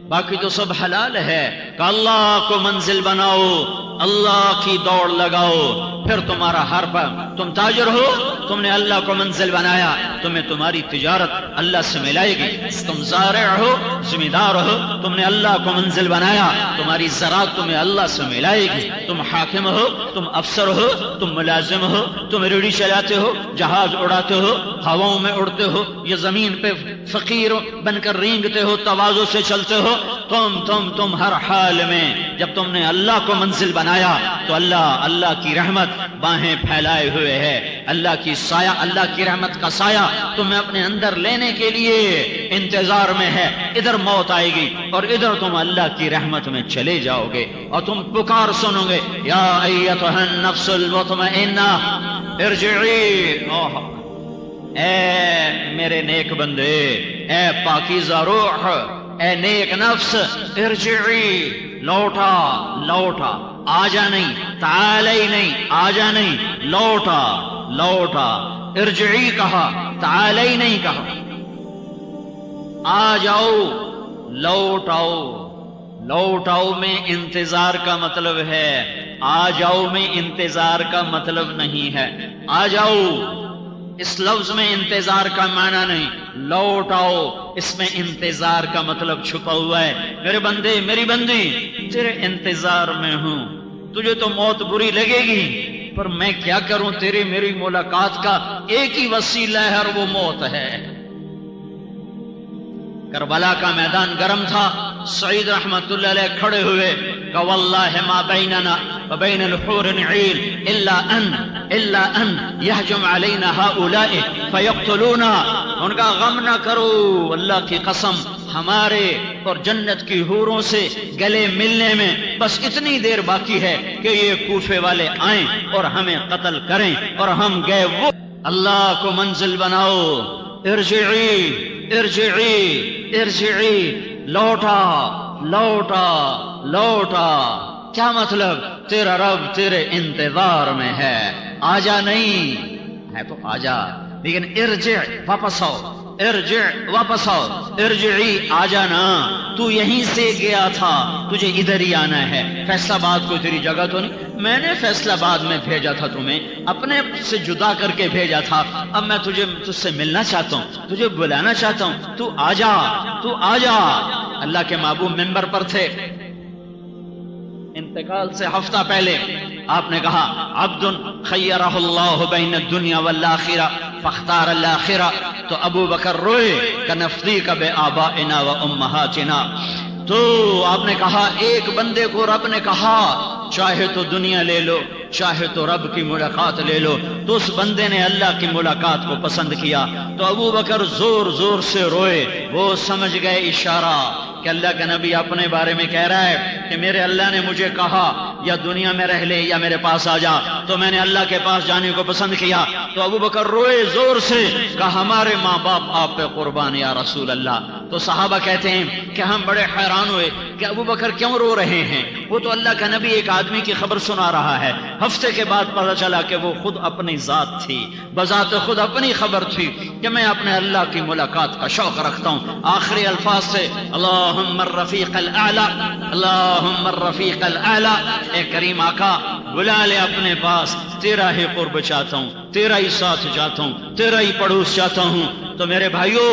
باقی تو سب حلال ہے. کہ اللہ کو منزل بناؤ, اللہ کی دوڑ لگاؤ, پھر تمہارا ہر پر تم تاجر ہو, تم نے اللہ کو منزل بنایا, تمہیں تمہاری تجارت اللہ سے ملائے گی. تم زارع ہو, زمیندار ہو, تم نے اللہ کو منزل بنایا, تمہاری زراعت تمہیں اللہ سے ملائے گی. تم حاکم ہو, تم افسر ہو, تم ملازم ہو, تم ریڑھی چلاتے ہو, جہاز اڑاتے ہو, ہواؤں میں اڑتے ہو, یہ زمین پہ فقیر بن کر رینگتے ہو, تواضع سے چلتے ہو, تم ہر حال میں جب تم نے اللہ کو منزل بنایا تو اللہ کی رحمت باہیں پھیلائے ہوئے ہے. اللہ کی سایہ, اللہ کی رحمت کا سایہ تمہیں اپنے اندر لینے کے لیے انتظار میں ہے. ادھر موت آئے گی اور ادھر تم اللہ کی رحمت میں چلے جاؤ گے, اور تم پکار سنو گے, یا ایتھا النفس المطمئنہ ارجعی, اے میرے نیک بندے, اے پاکیزہ روح, اے نیک نفس, ارجعی, لوٹا, آجا نہیں, تعالی نہیں, آجا نہیں, لوٹا. ارجعی کہا, تعالی نہیں کہا. آ جاؤ, لوٹ آؤ میں انتظار کا مطلب ہے, آ جاؤ میں انتظار کا مطلب نہیں ہے. آ جاؤ اس لفظ میں انتظار کا معنی نہیں, لوٹ آؤ اس میں انتظار کا مطلب چھپا ہوا ہے. میرے بندے, میری بندی, تیرے انتظار میں ہوں. تجھے تو موت بری لگے گی, پر میں کیا کروں, تیری میری ملاقات کا ایک ہی وسیلہ ہے اور وہ موت ہے. کربلا کا میدان گرم تھا, سعید رحمت اللہ علیہ کھڑے ہوئے کہ واللہ ما بیننا وبین الحور عیل الا ان یحجم علینا ہؤلاء فیقتلونا. ان کا غم نہ کرو, اللہ کی قسم, ہمارے اور جنت کی حوروں سے گلے ملنے میں بس اتنی دیر باقی ہے کہ یہ کوفے والے آئیں اور ہمیں قتل کریں, اور ہم گئے وہ. اللہ کو منزل بناؤ, ارجعی, لوٹا. کیا مطلب, تیرا رب تیرے انتظار میں ہے, آجا نہیں ہے تو آجا, لیکن ارجع, واپس آؤ, ارجعی, آجا نا. تو یہیں سے گیا تھا, تجھے ادھر ہی آنا ہے. فیصلہ آباد کوئی تیری جگہ تو نہیں, میں نے فیصلہ آباد میں بھیجا تھا, تمہیں اپنے سے جدا کر کے بھیجا تھا. اب میں تجھ سے ملنا چاہتا ہوں, تجھے بلانا چاہتا ہوں, تو آجا. اللہ کے محبوب منبر پر تھے, انتقال سے ہفتہ پہلے آپ نے کہا, عبد خیرہ اللہ بین الدنیا والآخرہ فاختار الآخرہ. تو ابو بکر روئے کہ نفدیک بآبائنا و امہاتنا. تو آپ نے کہا, ایک بندے کو رب نے کہا چاہے تو دنیا لے لو, چاہے تو رب کی ملاقات لے لو. تو اس بندے نے اللہ کی ملاقات کو پسند کیا. تو ابو بکر زور سے روئے. وہ سمجھ گئے اشارہ کہ اللہ کا نبی اپنے بارے میں کہہ رہا ہے کہ میرے اللہ نے مجھے کہا یا دنیا میں رہ لے یا میرے پاس آ جا, تو میں نے اللہ کے پاس جانے کو پسند کیا. تو ابو بکر روئے زور سے, کہا ہمارے ماں باپ آپ پہ قربان یا رسول اللہ, تو صحابہ کہتے ہیں کہ ہم بڑے حیران ہوئے کہ ابو بکر کیوں رو رہے ہیں؟ وہ تو اللہ کا نبی ایک آدمی کی خبر سنا رہا ہے۔ ہفتے کے بعد پتہ چلا کہ وہ خود اپنی ذات تھی، بذات خود اپنی خبر تھی کہ میں اپنے اللہ کی ملاقات کا شوق رکھتا ہوں۔ آخری الفاظ سے اللہم الرفیق الاعلی، اللہم الرفیق الاعلی، اے کریم آقا بلا لے اپنے پاس، تیرا ہی قرب چاہتا ہوں، تیرا ہی ساتھ چاہتا ہوں، تیرا ہی پڑوس چاہتا ہوں۔ تو میرے بھائیوں،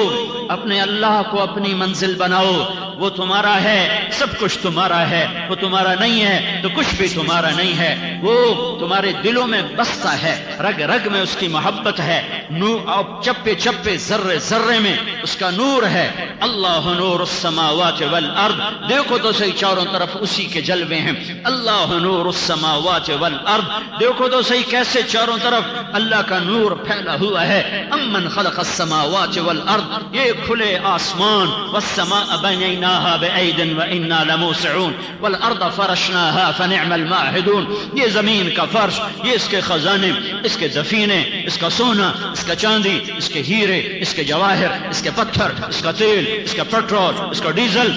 اپنے اللہ کو اپنی منزل بناؤ، وہ تمہارا ہے، سب کچھ تمہارا ہے، وہ تمہارا نہیں ہے تو کچھ بھی تمہارا نہیں ہے، وہ تمہارے دلوں میں بستا ہے، رگ رگ میں اس کی محبت ہے، نور اور چپے چپے ذرے ذرے میں اس کا نور ہے۔ اللہ نور السماوات والارض، دیکھو تو صحیح چاروں طرف اسی کے جلوے ہیں۔ اللہ نور السماوات والارض، دیکھو تو صحیح کیسے چاروں طرف اللہ کا نور پھیلا ہوا ہے۔ امن خلق السماوات والارض، یہ کھلے آسمان، والسماء بنیناها بأید وإنا لموسعون والارض فرشناها فنعم الماہدون، یہ زمین کا فرش، یہ اس کے خزانے، اس کے دفینے، اس کا سونا، اس کا چاندی، اس کے ہیرے، اس کے جواہر، اس کے پتھر، اس کا تیل، اس کا پیٹرول، اس کا ڈیزل،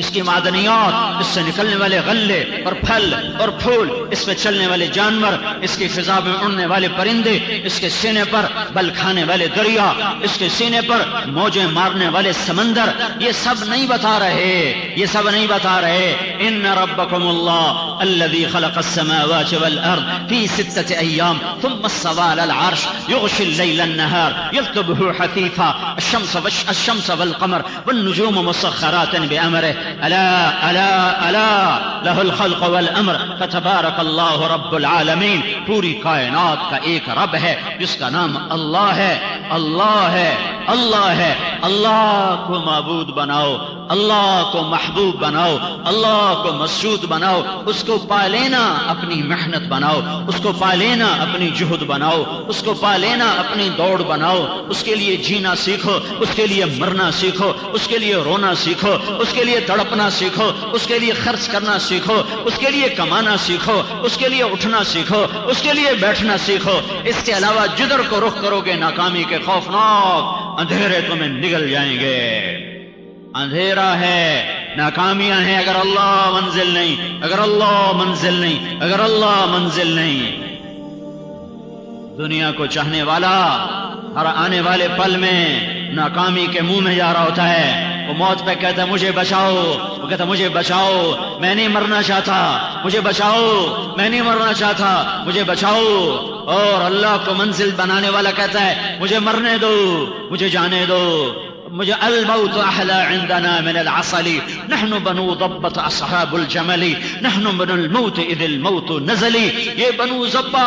اس کی معدنیات، اس سے نکلنے والے غلے اور پھل اور پھول، اس پہ چلنے والے جانور، اس کی فضا میں اڑنے والے پرندے، اس کے سینے پر بل کھانے والے دریا، اس کے سینے پر موجیں مارنے والے سمندر، یہ سب نہیں بتا رہے، یہ سب نہیں بتا رہے۔ ان ربکم اللہ الذی خلق السماوات والارض فی 6 ایام ثم استوى على العرش یغشی اللیل النہار یطلبه حثیثا الشمس والقمر والنجوم مسخرات بأمره الا الا الا له الخلق والامر فتبارک اللہ رب العالمین، پوری کائنات کا ایک رب ہے جس کا نام اللہ ہے، اللہ ہے، اللہ ہے۔ اللہ کو معبود بناؤ، اللہ کو محبوب بناؤ، اللہ کو مسجود بناؤ، اس کو پا لینا اپنی محنت بناؤ، اس کو پا لینا اپنی جہد بناؤ، اس کو پا لینا اپنی دوڑ بناؤ، اس کے لیے جینا سیکھو، اس کے لیے مرنا سیکھو، اس کے لیے رونا سیکھو، اس کے لیے تڑپنا سیکھو، اس کے لیے خرچ کرنا سیکھو، اس کے لیے کمانا سیکھو، اس کے لیے اٹھنا سیکھو، اس کے لیے بیٹھنا سیکھو۔ اس کے علاوہ جدھر کو رخ کرو گے ناکامی کے خوفناک اندھیرے تمہیں نگل جائیں گے۔ اندھیرا ہے، ناکامیاں ہیں اگر اللہ منزل نہیں، اگر اللہ منزل نہیں، اگر اللہ منزل نہیں۔ دنیا کو چاہنے والا ہر آنے والے پل میں ناکامی کے منہ میں جا رہا ہوتا ہے۔ وہ موت پہ کہتا ہے مجھے بچاؤ، وہ کہتا ہے مجھے بچاؤ، میں نہیں مرنا چاہتا، مجھے بچاؤ، میں نہیں مرنا چاہتا، مجھے بچاؤ۔ اور اللہ کو منزل بنانے والا کہتا ہے مجھے مرنے دو، مجھے جانے دو، مجھے الموت احلى عندنا من العسل نحن بنو ضبط اصحاب الجمل نحن من الموت اذ الموت نزل۔ یہ بنو ضبہ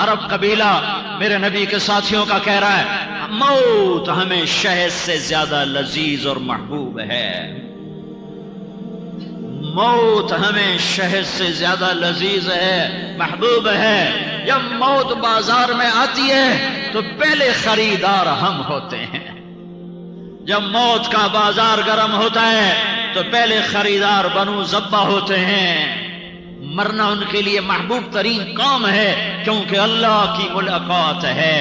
عرب قبیلہ میرے نبی کے ساتھیوں کا کہہ رہا ہے موت ہمیں شہد سے زیادہ لذیذ اور محبوب ہے، موت ہمیں شہد سے زیادہ لذیذ ہے، محبوب ہے۔ جب موت بازار میں آتی ہے تو پہلے خریدار ہم ہوتے ہیں، جب موت کا بازار گرم ہوتا ہے تو پہلے خریدار بنو ضبہ ہوتے ہیں۔ مرنا ان کے لیے محبوب ترین کام ہے، کیونکہ اللہ کی ملاقات ہے،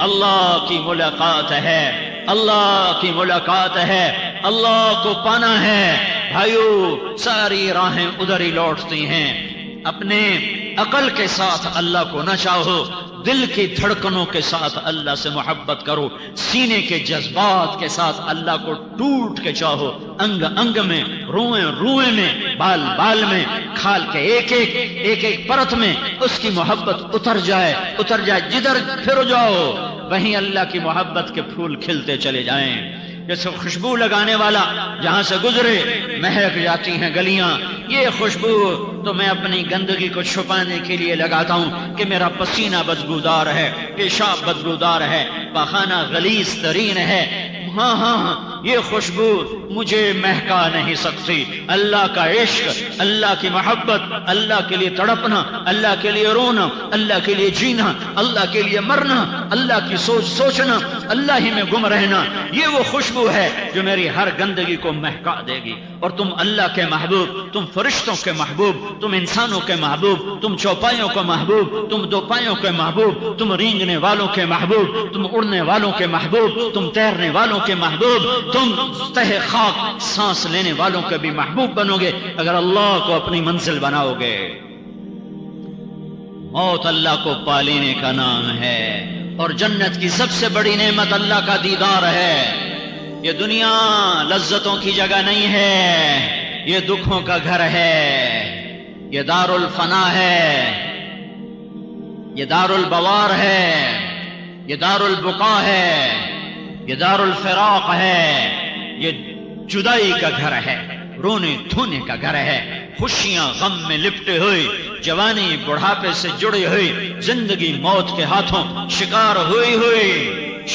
اللہ کی ملاقات ہے، اللہ کی ملاقات ہے، اللہ کو پانا ہے۔ بھائیو، ساری راہیں ادھر ہی لوٹتی ہیں۔ اپنے عقل کے ساتھ اللہ کو نہ چاہو، دل کی دھڑکنوں کے ساتھ اللہ سے محبت کرو، سینے کے جذبات کے ساتھ اللہ کو ٹوٹ کے چاہو، انگ انگ میں، روئیں روئیں میں، بال بال میں، کھال کے ایک ایک پرت میں اس کی محبت اتر جائے، جدھر پھر جاؤ وہیں اللہ کی محبت کے پھول کھلتے چلے جائیں۔ جیسے خوشبو لگانے والا جہاں سے گزرے مہک جاتی ہیں گلیاں، یہ خوشبو تو میں اپنی گندگی کو چھپانے کے لیے لگاتا ہوں کہ میرا پسینہ بدبودار ہے، پیشاب بدبودار ہے، پاخانہ غلیظ ترین ہے۔ ہاں ہاں، یہ خوشبو مجھے مہکا نہیں سکتی۔ اللہ کا عشق، اللہ کی محبت، اللہ کے لیے تڑپنا، اللہ کے لیے رونا، اللہ کے لیے جینا، اللہ کے لیے مرنا، اللہ کی سوچ سوچنا، اللہ ہی میں گم رہنا، یہ وہ خوشبو ہے جو میری ہر گندگی کو مہکا دے گی۔ اور تم اللہ کے محبوب، تم فرشتوں کے محبوب، تم انسانوں کے محبوب، تم چوپایوں کے محبوب، تم دوپایوں کے محبوب، تم رینگنے والوں کے محبوب، تم اڑنے والوں کے محبوب، تم تیرنے والوں کے محبوب، تم تہ خاک سانس لینے والوں کے بھی محبوب بنو گے اگر اللہ کو اپنی منزل بناؤ گے۔ موت اللہ کو پا لینے کا نام ہے، اور جنت کی سب سے بڑی نعمت اللہ کا دیدار ہے۔ یہ دنیا لذتوں کی جگہ نہیں ہے، یہ دکھوں کا گھر ہے، یہ دار الفنا ہے، یہ دار البوار ہے، یہ دار البقا ہے، یہ دار الفراق ہے، یہ جدائی کا گھر ہے، رونے دھونے کا گھر ہے، خوشیاں غم میں لپٹے ہوئے، جوانی بڑھاپے سے جڑی ہوئی، زندگی موت کے ہاتھوں شکار ہوئی ہوئی،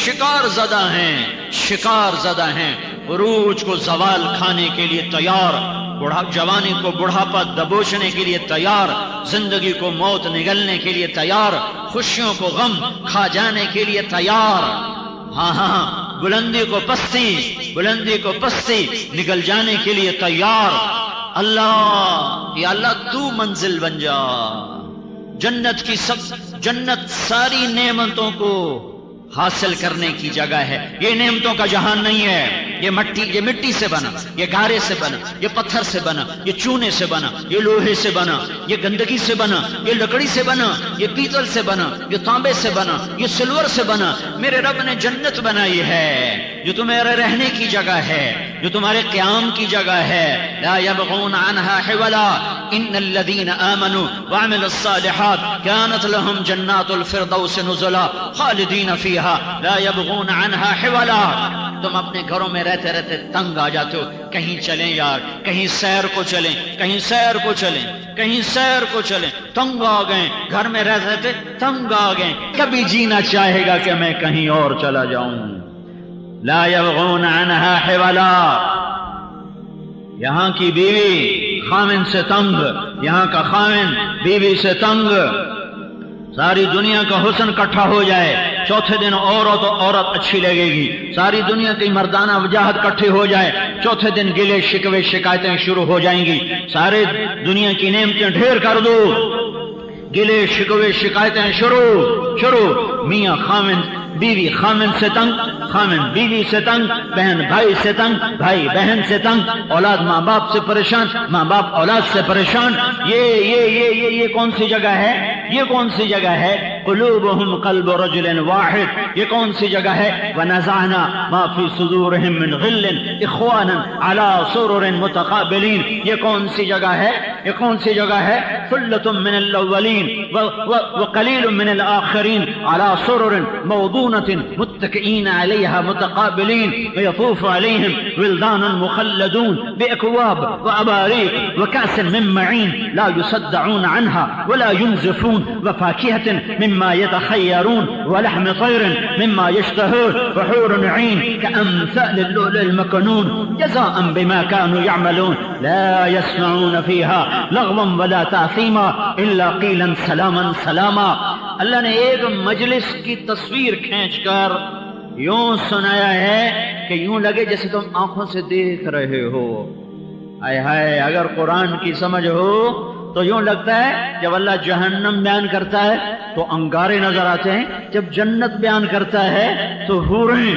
شکار زدہ ہیں، شکار زدہ ہیں، عروج کو زوال کھانے کے لیے تیار، جوانی کو بڑھاپا دبوچنے کے لیے تیار، زندگی کو موت نگلنے کے لیے تیار، خوشیوں کو غم کھا جانے کے لیے تیار، ہاں ہاں بلندی کو پستی، بلندی کو پستی نگل جانے کے لیے تیار۔ اللہ یا اللہ تو منزل بن جا۔ جنت ساری نعمتوں کو حاصل کرنے کی جگہ ہے، یہ نعمتوں کا جہان نہیں ہے۔ یہ مٹی سے بنا، یہ گارے سے بنا، یہ پتھر سے بنا، یہ چونے سے بنا، یہ لوہے سے بنا، یہ گندگی سے بنا، یہ لکڑی سے بنا، یہ پیتل سے بنا، یہ تانبے سے بنا، یہ سلور سے بنا۔ میرے رب نے جنت بنائی ہے جو تمہارے رہنے کی جگہ ہے، جو تمہارے قیام کی جگہ ہے۔ لا يبغون عنها حولا ان الذين آمنوا وعملوا الصالحات كانت لهم جنات الفردوس نزلا خالدین فیها لا يبغون عنها حولا۔ تم اپنے گھروں میں رہتے رہتے تنگ آ جاتے ہو، کہیں چلیں یار، کہیں سیر کو چلیں، کہیں سیر کو چلیں، کہیں سیر کو چلیں، تنگ آ گئے، گھر میں رہتے رہتے تنگ آ گئے، کبھی جینا چاہے گا کہ میں کہیں اور چلا جاؤں۔ لا يبغون عنها حولا۔ یہاں کی بیوی خامن سے تنگ، یہاں کا خامن بیوی سے تنگ، ساری دنیا کا حسن اکٹھا ہو جائے، چوتھے دن عورت اچھی لگے گی، ساری دنیا کی مردانہ وجاہت اکٹھی ہو جائے، چوتھے دن گلے شکوے شکایتیں شروع ہو جائیں گی۔ سارے دنیا کی نعمتیں ڈھیر کر دو، گلے شکوے شکایتیں شروع۔ میاں خامن بیوی خامن سے تنگ، خامن بیوی سے تنگ، بہن بھائی سے تنگ، بھائی بہن سے تنگ، اولاد ماں باپ سے پریشان، ماں باپ اولاد سے پریشان۔ یہ کون سی جگہ ہے؟ یہ کون سی جگہ ہے؟ قلوبہم قلب رجل واحد۔ یہ کون سی جگہ ہے؟ ونزعنا ما فی صدورہم من غل اخوانا علی سرر متقابلین۔ یہ کون سی جگہ ہے؟ یہ کون سی جگہ ہے؟ ثلۃ من الاولین وقلیل من الآخرین علی سرر موضونة متكئين عليها متقابلين ويطوف عليهم ولدان مخلدون بأكواب وأباريق وكأس من معين لا يصدعون عنها ولا ينزفون وفاكهة مما يتخيرون ولحم طير مما يشتهون وحور عين كأمثال اللؤلؤ المكنون جزاء بما كانوا يعملون لا يسمعون فيها لغوا ولا تأثيما إلا قيلا سلاما سلاما۔ اللہ نے ایک مجلس کی تصویر کھینچ کر یوں سنایا ہے کہ یوں لگے جیسے تم آنکھوں سے دیکھ رہے ہو۔ ہائے ہائے، اگر قرآن کی سمجھ ہو تو یوں لگتا ہے جب اللہ جہنم بیان کرتا ہے تو انگارے نظر آتے ہیں، جب جنت بیان کرتا ہے تو حوریں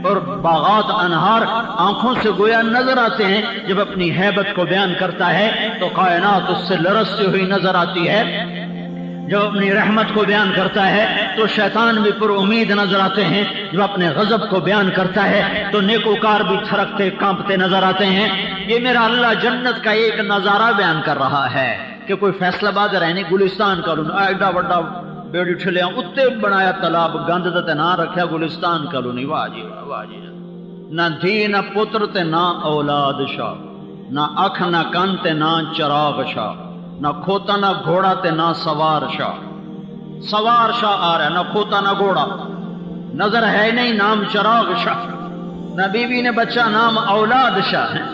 اور باغات انہار آنکھوں سے گویا نظر آتے ہیں، جب اپنی ہیبت کو بیان کرتا ہے تو کائنات اس سے لرزتی ہوئی نظر آتی ہے، جب اپنی رحمت کو بیان کرتا ہے تو شیطان بھی پر امید نظر آتے ہیں، جب اپنے غضب کو بیان کرتا ہے تو نیکوکار بھی تھرکتے کانپتے نظر آتے ہیں۔ یہ میرا اللہ جنت کا ایک نظارہ بیان کر رہا ہے کہ کوئی فیصلہ باد رہنے گلستان کروں ایڈا بڑا بیڑی ٹھلیاں اتنے بنایا تالاب گند تے نہ رکھیا گلستان کالونی۔ واہ جی واہ جی، نہ دھی نہ پتر تے نہ اولاد شاہ، نہ اکھ نہ کان تے نہ چراغ شاہ، نہ کھوتا نہ گھوڑا تے نہ سوار شاہ۔ سوار شاہ آ رہا ہے، نہ کھوتا نہ گھوڑا، نظر ہے نہیں، نام چراغ شاہ، نہ بیوی نے بچہ، نام اولاد شاہ ہے۔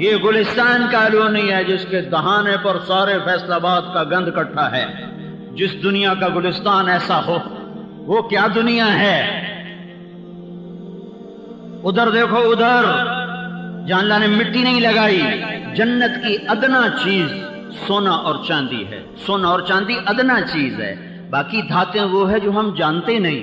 یہ گلستان کالونی ہے جس کے دہانے پر سارے فیصل آباد کا گند کٹھا ہے۔ جس دنیا کا گلستان ایسا ہو وہ کیا دنیا ہے؟ ادھر دیکھو، ادھر جہاں اللہ نے مٹی نہیں لگائی۔ جنت کی ادنا چیز سونا اور چاندی ہے، سونا اور چاندی ادنا چیز ہے، باقی دھاتیں وہ ہے جو ہم جانتے نہیں۔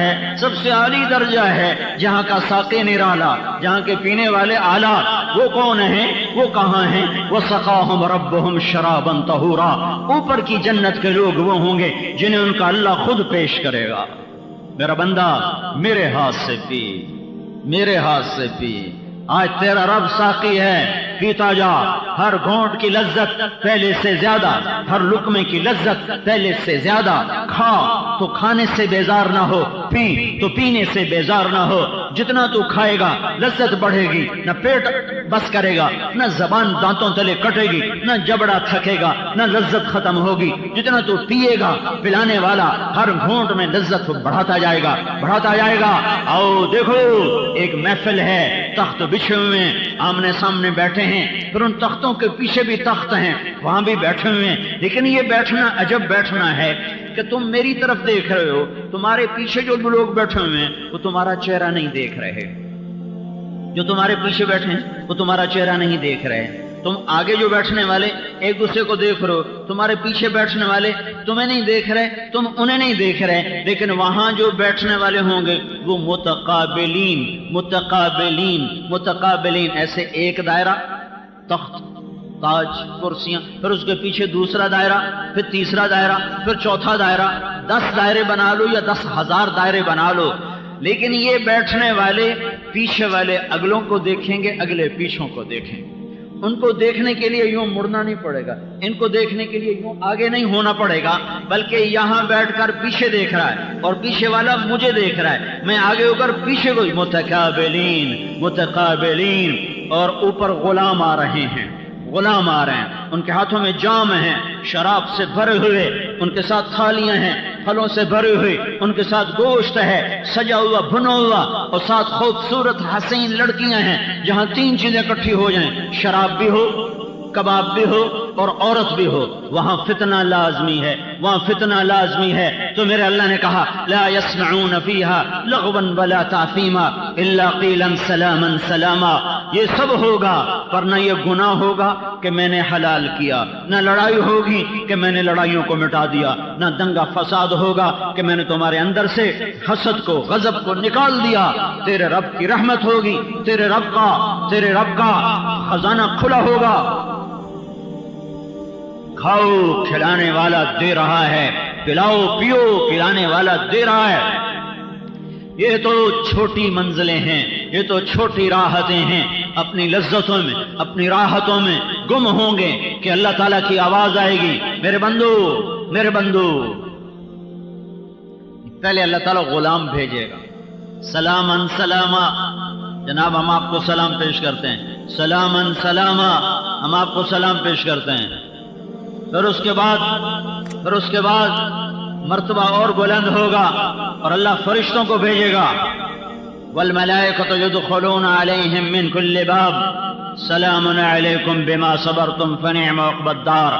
ہے، سب سے عالی درجہ ہے، جہاں کا ساقی نرالا، جہاں کے پینے والے اعلیٰ۔ وہ کون ہیں؟ وہ کہاں ہیں؟ وَسَقَاهُمْ رَبُّهُمْ شَرَابًا طَهُورًا، اوپر کی جنت کے لوگ وہ ہوں گے جنہیں ان کا اللہ خود پیش کرے گا۔ میرا بندہ میرے ہاتھ سے پی، میرے ہاتھ سے پی، آج تیرا رب ساقی ہے، پیتا جا، ہر گھونٹ کی لذت پہلے سے زیادہ، ہر لقمے کی لذت پہلے سے زیادہ، کھا تو کھانے سے بیزار نہ ہو، پی تو پینے سے بیزار نہ ہو۔ جتنا تو کھائے گا لذت بڑھے گی، نہ پیٹ بس کرے گا، نہ زبان دانتوں تلے کٹے گی، نہ جبڑا تھکے گا، نہ لذت ختم ہوگی۔ جتنا تو پیے گا پلانے والا ہر گھونٹ میں لذت بڑھاتا جائے گا، بڑھاتا جائے گا۔ آؤ دیکھو ایک محفل ہے، تخت بچھے ہوئے ہیں، آمنے سامنے بیٹھے ہیں، پھر ان تختوں کے پیچھے بھی تخت ہیں، وہاں بھی بیٹھے ہوئے ہیں۔ لیکن یہ بیٹھنا عجب بیٹھنا ہے کہ تم میری طرف دیکھ رہے ہو، تمہارے پیچھے جو لوگ بیٹھے ہوئے ہیں وہ تمہارا چہرہ نہیں دیکھ رہے، جو تمہارے پیچھے بیٹھے ہیں وہ تمہارا چہرہ نہیں دیکھ رہے۔ تم آگے جو بیٹھنے والے ایک دوسرے کو دیکھ رہے ہو، تمہارے پیچھے بیٹھنے والے تمہیں نہیں دیکھ رہے، تم انہیں نہیں دیکھ رہے، لیکن وہاں جو بیٹھنے والے ہوں گے وہ متقابلین متقابلین متقابلین، ایسے ایک دائرہ، تخت، تاج، کرسیاں، پھر اس کے پیچھے دوسرا دائرہ، پھر تیسرا دائرہ، پھر چوتھا دائرہ، 10 دائرے بنا لو یا 10,000 دائرے بنا لو، لیکن یہ بیٹھنے والے پیچھے والے اگلوں کو دیکھیں گے، اگلے پیچھوں کو دیکھیں گے۔ ان کو دیکھنے کے لیے یوں مڑنا نہیں پڑے گا، ان کو دیکھنے کے لیے یوں آگے نہیں ہونا پڑے گا، بلکہ یہاں بیٹھ کر پیچھے دیکھ رہا ہے اور پیچھے والا مجھے دیکھ رہا ہے، میں آگے ہو کر پیچھے کو، متقابلین متقابلین۔ اور اوپر غلام آ رہے ہیں، غلام آ رہے ہیں، ان کے ہاتھوں میں جام ہیں شراب سے بھرے ہوئے، ان کے ساتھ تھالیاں ہیں پھلوں سے بھری ہوئی، ان کے ساتھ گوشت ہے سجا ہوا بھنا ہوا، اور ساتھ خوبصورت حسین لڑکیاں ہیں جہاں 3 چیزیں اکٹھی ہو جائیں، شراب بھی ہو، کباب بھی ہو اور عورت بھی ہو، وہاں فتنہ لازمی ہے، وہاں فتنہ لازمی ہے۔ تو میرے اللہ نے کہا لا يسمعون فيها لغوا ولا تأثیما الا قیلا سلاما سلاما، یہ سب ہوگا پر نہ یہ گناہ ہوگا کہ میں نے حلال کیا، نہ لڑائی ہوگی کہ میں نے لڑائیوں کو مٹا دیا، نہ دنگا فساد ہوگا کہ میں نے تمہارے اندر سے حسد کو غضب کو نکال دیا، تیرے رب کی رحمت ہوگی، تیرے رب کا خزانہ کھلا ہوگا۔ کھاؤ کھلانے والا دے رہا ہے، پلاؤ پیو پلانے والا دے رہا ہے۔ یہ تو چھوٹی منزلیں ہیں، یہ تو چھوٹی راحتیں ہیں، اپنی لذتوں میں اپنی راحتوں میں گم ہوں گے کہ اللہ تعالیٰ کی آواز آئے گی، میرے بندو میرے بندو۔ پہلے اللہ تعالیٰ غلام بھیجے گا، سلامن سلاما، جناب ہم آپ کو سلام پیش کرتے ہیں، سلامن سلاما، ہم آپ کو سلام پیش کرتے ہیں۔ پھر اس کے بعد مرتبہ اور بلند ہوگا اور اللہ فرشتوں کو بھیجے گا، والملائکۃ یدخلون علیہم من کل باب سلام علیکم بما صبرتم فنعم عقبی الدار۔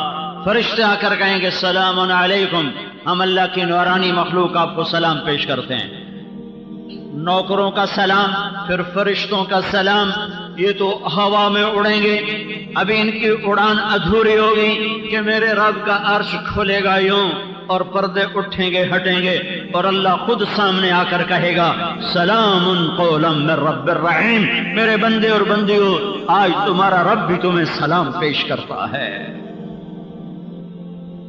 فرشتے آ کر کہیں گے سلام علیکم، ہم اللہ کی نورانی مخلوق آپ کو سلام پیش کرتے ہیں۔ نوکروں کا سلام، پھر فرشتوں کا سلام، یہ تو ہوا میں اڑیں گے، ابھی ان کی اڑان ادھوری ہوگی کہ میرے رب کا عرش کھلے گا یوں اور پردے اٹھیں گے ہٹیں گے اور اللہ خود سامنے آ کر کہے گا سلام قولا من رب الرحیم، میرے بندے اور بندیوں آج تمہارا رب بھی تمہیں سلام پیش کرتا ہے۔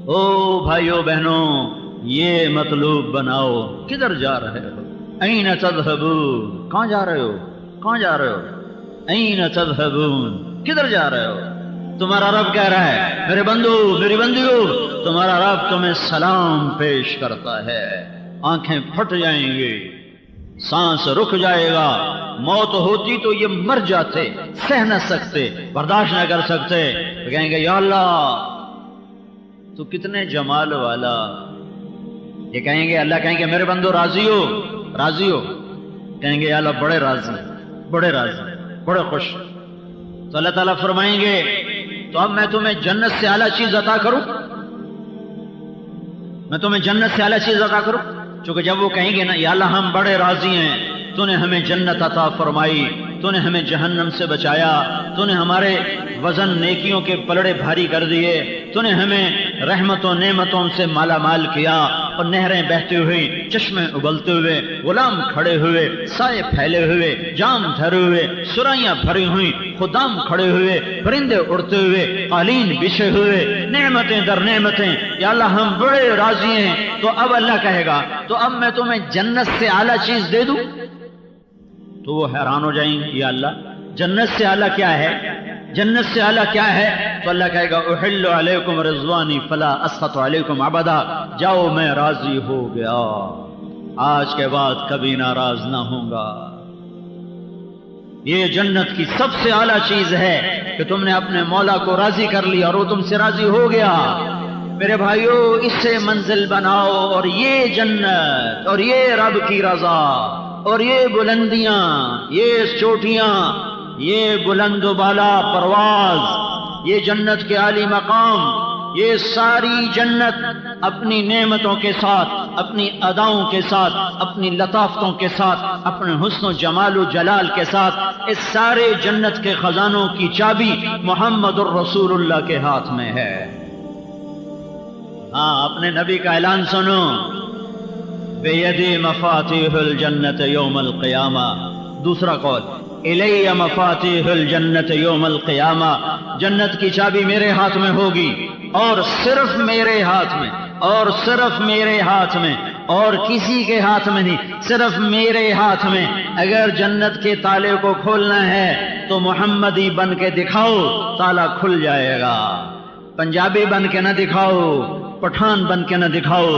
او بھائیو بہنوں، یہ مطلوب بناؤ، کدھر جا رہے ہو؟ این تذهبون، کہاں جا رہے ہو؟ کہاں جا رہے ہو؟ این تذهبون، کدھر جا رہے ہو؟ تمہارا رب کہہ رہا ہے میرے بندو میری بندیو، تمہارا رب تمہیں سلام پیش کرتا ہے۔ آنکھیں پھٹ جائیں گی، سانس رک جائے گا، موت ہوتی تو یہ مر جاتے، سہ نہ سکتے، برداشت نہ کر سکتے، تو کہیں گے یا اللہ تو کتنے جمال والا۔ یہ کہیں گے، اللہ کہیں گے میرے بندو راضی ہو؟ راضی ہو؟ کہیں گے یا اللہ بڑے راضی، بڑے راضی، بڑے خوش۔ تو اللہ تعالیٰ فرمائیں گے تو اب میں تمہیں جنت سے اعلیٰ چیز عطا کروں، میں تمہیں جنت سے اعلیٰ چیز عطا کروں؟ چونکہ جب وہ کہیں گے نا یا اللہ ہم بڑے راضی ہیں، تو نے ہمیں جنت عطا فرمائی، تو نے ہمیں جہنم سے بچایا، تو نے ہمارے وزن نیکیوں کے پلڑے بھاری کر دیے، تو نے ہمیں رحمت و نعمتوں سے مالا مال کیا، اور نہریں بہتی ہوئی، چشمے ابلتے ہوئے، غلام کھڑے ہوئے، سائے پھیلے ہوئے، جام دھرے ہوئے، سرائیاں بھری ہوئی، خدام کھڑے ہوئے، پرندے اڑتے ہوئے، قالین بچھے ہوئے، نعمتیں در نعمتیں، یا اللہ ہم بڑے راضی ہیں۔ تو اب اللہ کہے گا تو اب میں تمہیں جنت سے اعلیٰ چیز دے دوں؟ تو وہ حیران ہو جائیں گے، یا اللہ جنت سے اعلیٰ کیا ہے؟ جنت سے اعلیٰ کیا ہے؟ تو اللہ کہے گا احل علیکم رضوانی فلا اسخط علیکم ابدا، جاؤ میں راضی ہو گیا، آج کے بعد کبھی ناراض نہ ہوں گا۔ یہ جنت کی سب سے اعلیٰ چیز ہے کہ تم نے اپنے مولا کو راضی کر لیا اور وہ تم سے راضی ہو گیا۔ میرے بھائیو اس سے منزل بناؤ، اور یہ جنت اور یہ رب کی رضا اور یہ بلندیاں، یہ چوٹیاں، یہ بلند و بالا پرواز، یہ جنت کے عالی مقام، یہ ساری جنت اپنی نعمتوں کے ساتھ، اپنی اداؤں کے ساتھ، اپنی لطافتوں کے ساتھ، اپنے حسن و جمال و جلال کے ساتھ، اس سارے جنت کے خزانوں کی چابی محمد الرسول اللہ کے ہاتھ میں ہے۔ ہاں اپنے نبی کا اعلان سنو، بیدی مفاتیح الجنت یوم القیامہ۔ دوسرا قول الی مفاتیح الجنت یوم القیامہ، جنت کی چابی میرے ہاتھ میں ہوگی، اور صرف میرے ہاتھ میں، اور صرف میرے ہاتھ میں، اور کسی کے ہاتھ میں نہیں، صرف میرے ہاتھ میں۔ اگر جنت کے تالے کو کھولنا ہے تو محمدی بن کے دکھاؤ، تالا کھل جائے گا۔ پنجابی بن کے نہ دکھاؤ، پٹھان بن کے نہ دکھاؤ،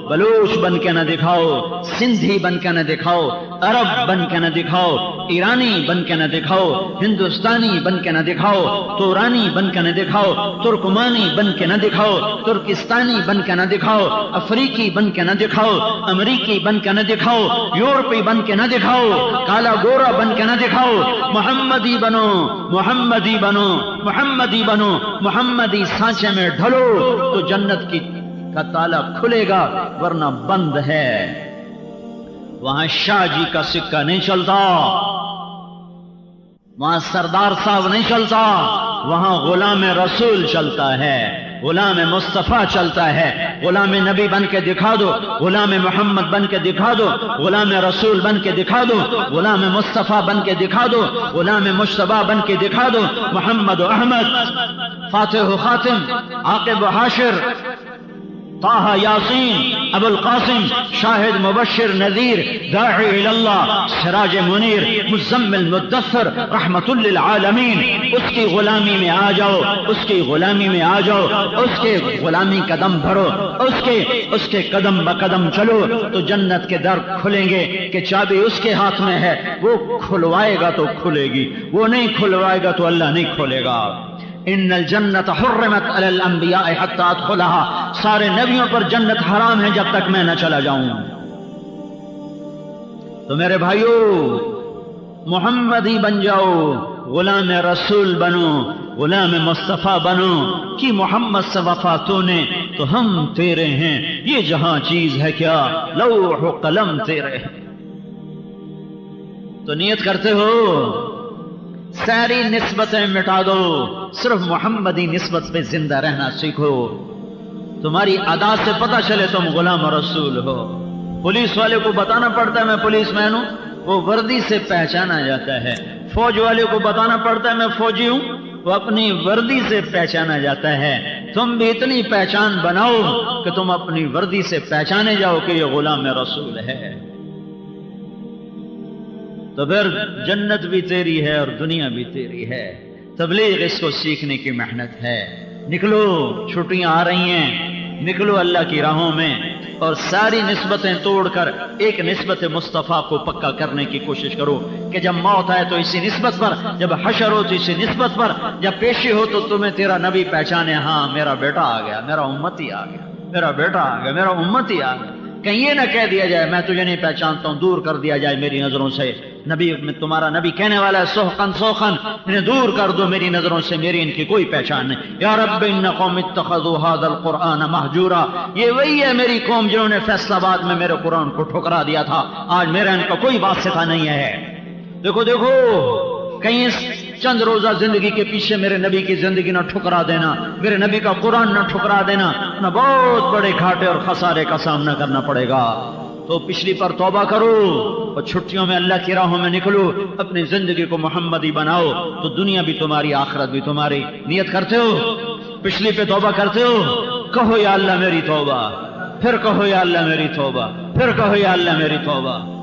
بلوچ بن کے نہ دکھاؤ، سندھی بن کے نہ دکھاؤ، عرب بن کے نہ دکھاؤ، ایرانی بن کے نہ دکھاؤ، ہندوستانی بن کے نہ دکھاؤ، تورانی بن کے نہ دکھاؤ، ترکمانی بن کے نہ دکھاؤ، ترکستانی بن کے نہ دکھاؤ، افریقی بن کے نہ دکھاؤ، امریکی بن کے نہ دکھاؤ، یورپی بن کے نہ دکھاؤ، کالا گورا بن کے نہ دکھاؤ، محمدی بنو، محمدی بنو، محمدی بنو، محمدی سانچے میں ڈھلو تو جنت کا تالا کھلے گا، ورنہ بند ہے۔ وہاں شاہ جی کا سکہ نہیں چلتا، وہاں سردار صاحب نہیں چلتا، وہاں غلام رسول چلتا ہے، غلام مصطفیٰ چلتا ہے۔ غلام نبی بن کے دکھا دو، غلام محمد بن کے دکھا دو، غلام رسول بن کے دکھا دو، غلام مصطفیٰ بن کے دکھا دو، غلام مجتبیٰ بن کے دکھا دو، محمد و احمد، فاتح و خاتم، عاقب و حاشر، طه یاسین، ابو القاسم، شاہد مبشر نذیر، داعی اللہ، سراج منیر، مزمل مدثر، رحمت للعالمین۔ اس کی غلامی میں آ جاؤ، اس کی غلامی میں آ جاؤ، اس کے غلامی قدم بھرو، اس کے قدم بقدم چلو تو جنت کے در کھلیں گے کہ چابی اس کے ہاتھ میں ہے، وہ کھلوائے گا تو کھلے گی، وہ نہیں کھلوائے گا تو اللہ نہیں کھولے گا۔ ان الجنت حرمت علی الانبیاء حتی ادخلها، سارے نبیوں پر جنت حرام ہے جب تک میں نہ چلا جاؤں۔ تو میرے بھائیو محمدی بن جاؤ، غلام رسول بنو، غلام مصطفیٰ بنو کہ محمد سے وفا تو نے تو ہم تیرے ہیں، یہ جہاں چیز ہے کیا لوح و قلم تیرے ہیں۔ تو نیت کرتے ہو ساری نسبتیں مٹا دو، صرف محمدی نسبت پہ زندہ رہنا سیکھو، تمہاری ادا سے پتہ چلے تم غلام رسول ہو۔ پولیس والے کو بتانا پڑتا ہے میں پولیس مین ہوں، وہ وردی سے پہچانا جاتا ہے۔ فوج والے کو بتانا پڑتا ہے میں فوجی ہوں، وہ اپنی وردی سے پہچانا جاتا ہے۔ تم بھی اتنی پہچان بناؤ کہ تم اپنی وردی سے پہچانے جاؤ کہ یہ غلام رسول ہے، تو پھر جنت بھی تیری ہے اور دنیا بھی تیری ہے۔ تبلیغ اس کو سیکھنے کی محنت ہے۔ نکلو، چھٹیاں آ رہی ہیں، نکلو اللہ کی راہوں میں اور ساری نسبتیں توڑ کر ایک نسبت مصطفیٰ کو پکا کرنے کی کوشش کرو کہ جب موت آئے تو اسی نسبت پر، جب حشر ہو تو اسی نسبت پر، جب پیشی ہو تو تمہیں تیرا نبی پہچانے، ہاں میرا بیٹا آ گیا، میرا امتی آ گیا، میرا بیٹا آ گیا، میرا امتی آ گیا۔ کہیں یہ نہ کہہ دیا جائے میں تجھے نہیں پہچانتا ہوں، دور کر دیا جائے میری نظروں سے۔ نبی میں تمہارا نبی کہنے والا ہے سوخن سوخن، انہیں دور کر دو میری نظروں سے، میری ان کی کوئی پہچان نہیں۔ یا رب ان قوم اتخذوا هذا القرآن مہجورا، یہ وہی ہے میری قوم جنہوں نے فیصل آباد میں میرے قرآن کو ٹھکرا دیا تھا، آج میرا ان کا کوئی واسطہ نہیں ہے۔ دیکھو دیکھو، کہیں چند روزہ زندگی کے پیچھے میرے نبی کی زندگی نہ ٹھکرا دینا، میرے نبی کا قرآن نہ ٹھکرا دینا، نہ بہت بڑے گھاٹے اور خسارے کا سامنا کرنا پڑے گا۔ تو پچھلی پر توبہ کرو اور چھٹیوں میں اللہ کی راہوں میں نکلو، اپنی زندگی کو محمدی بناؤ، تو دنیا بھی تمہاری، آخرت بھی تمہاری۔ نیت کرتے ہو؟ پچھلی پہ توبہ کرتے ہو؟ کہو یا اللہ میری توبہ، پھر کہو یا اللہ میری توبہ، پھر کہو یا اللہ میری توبہ۔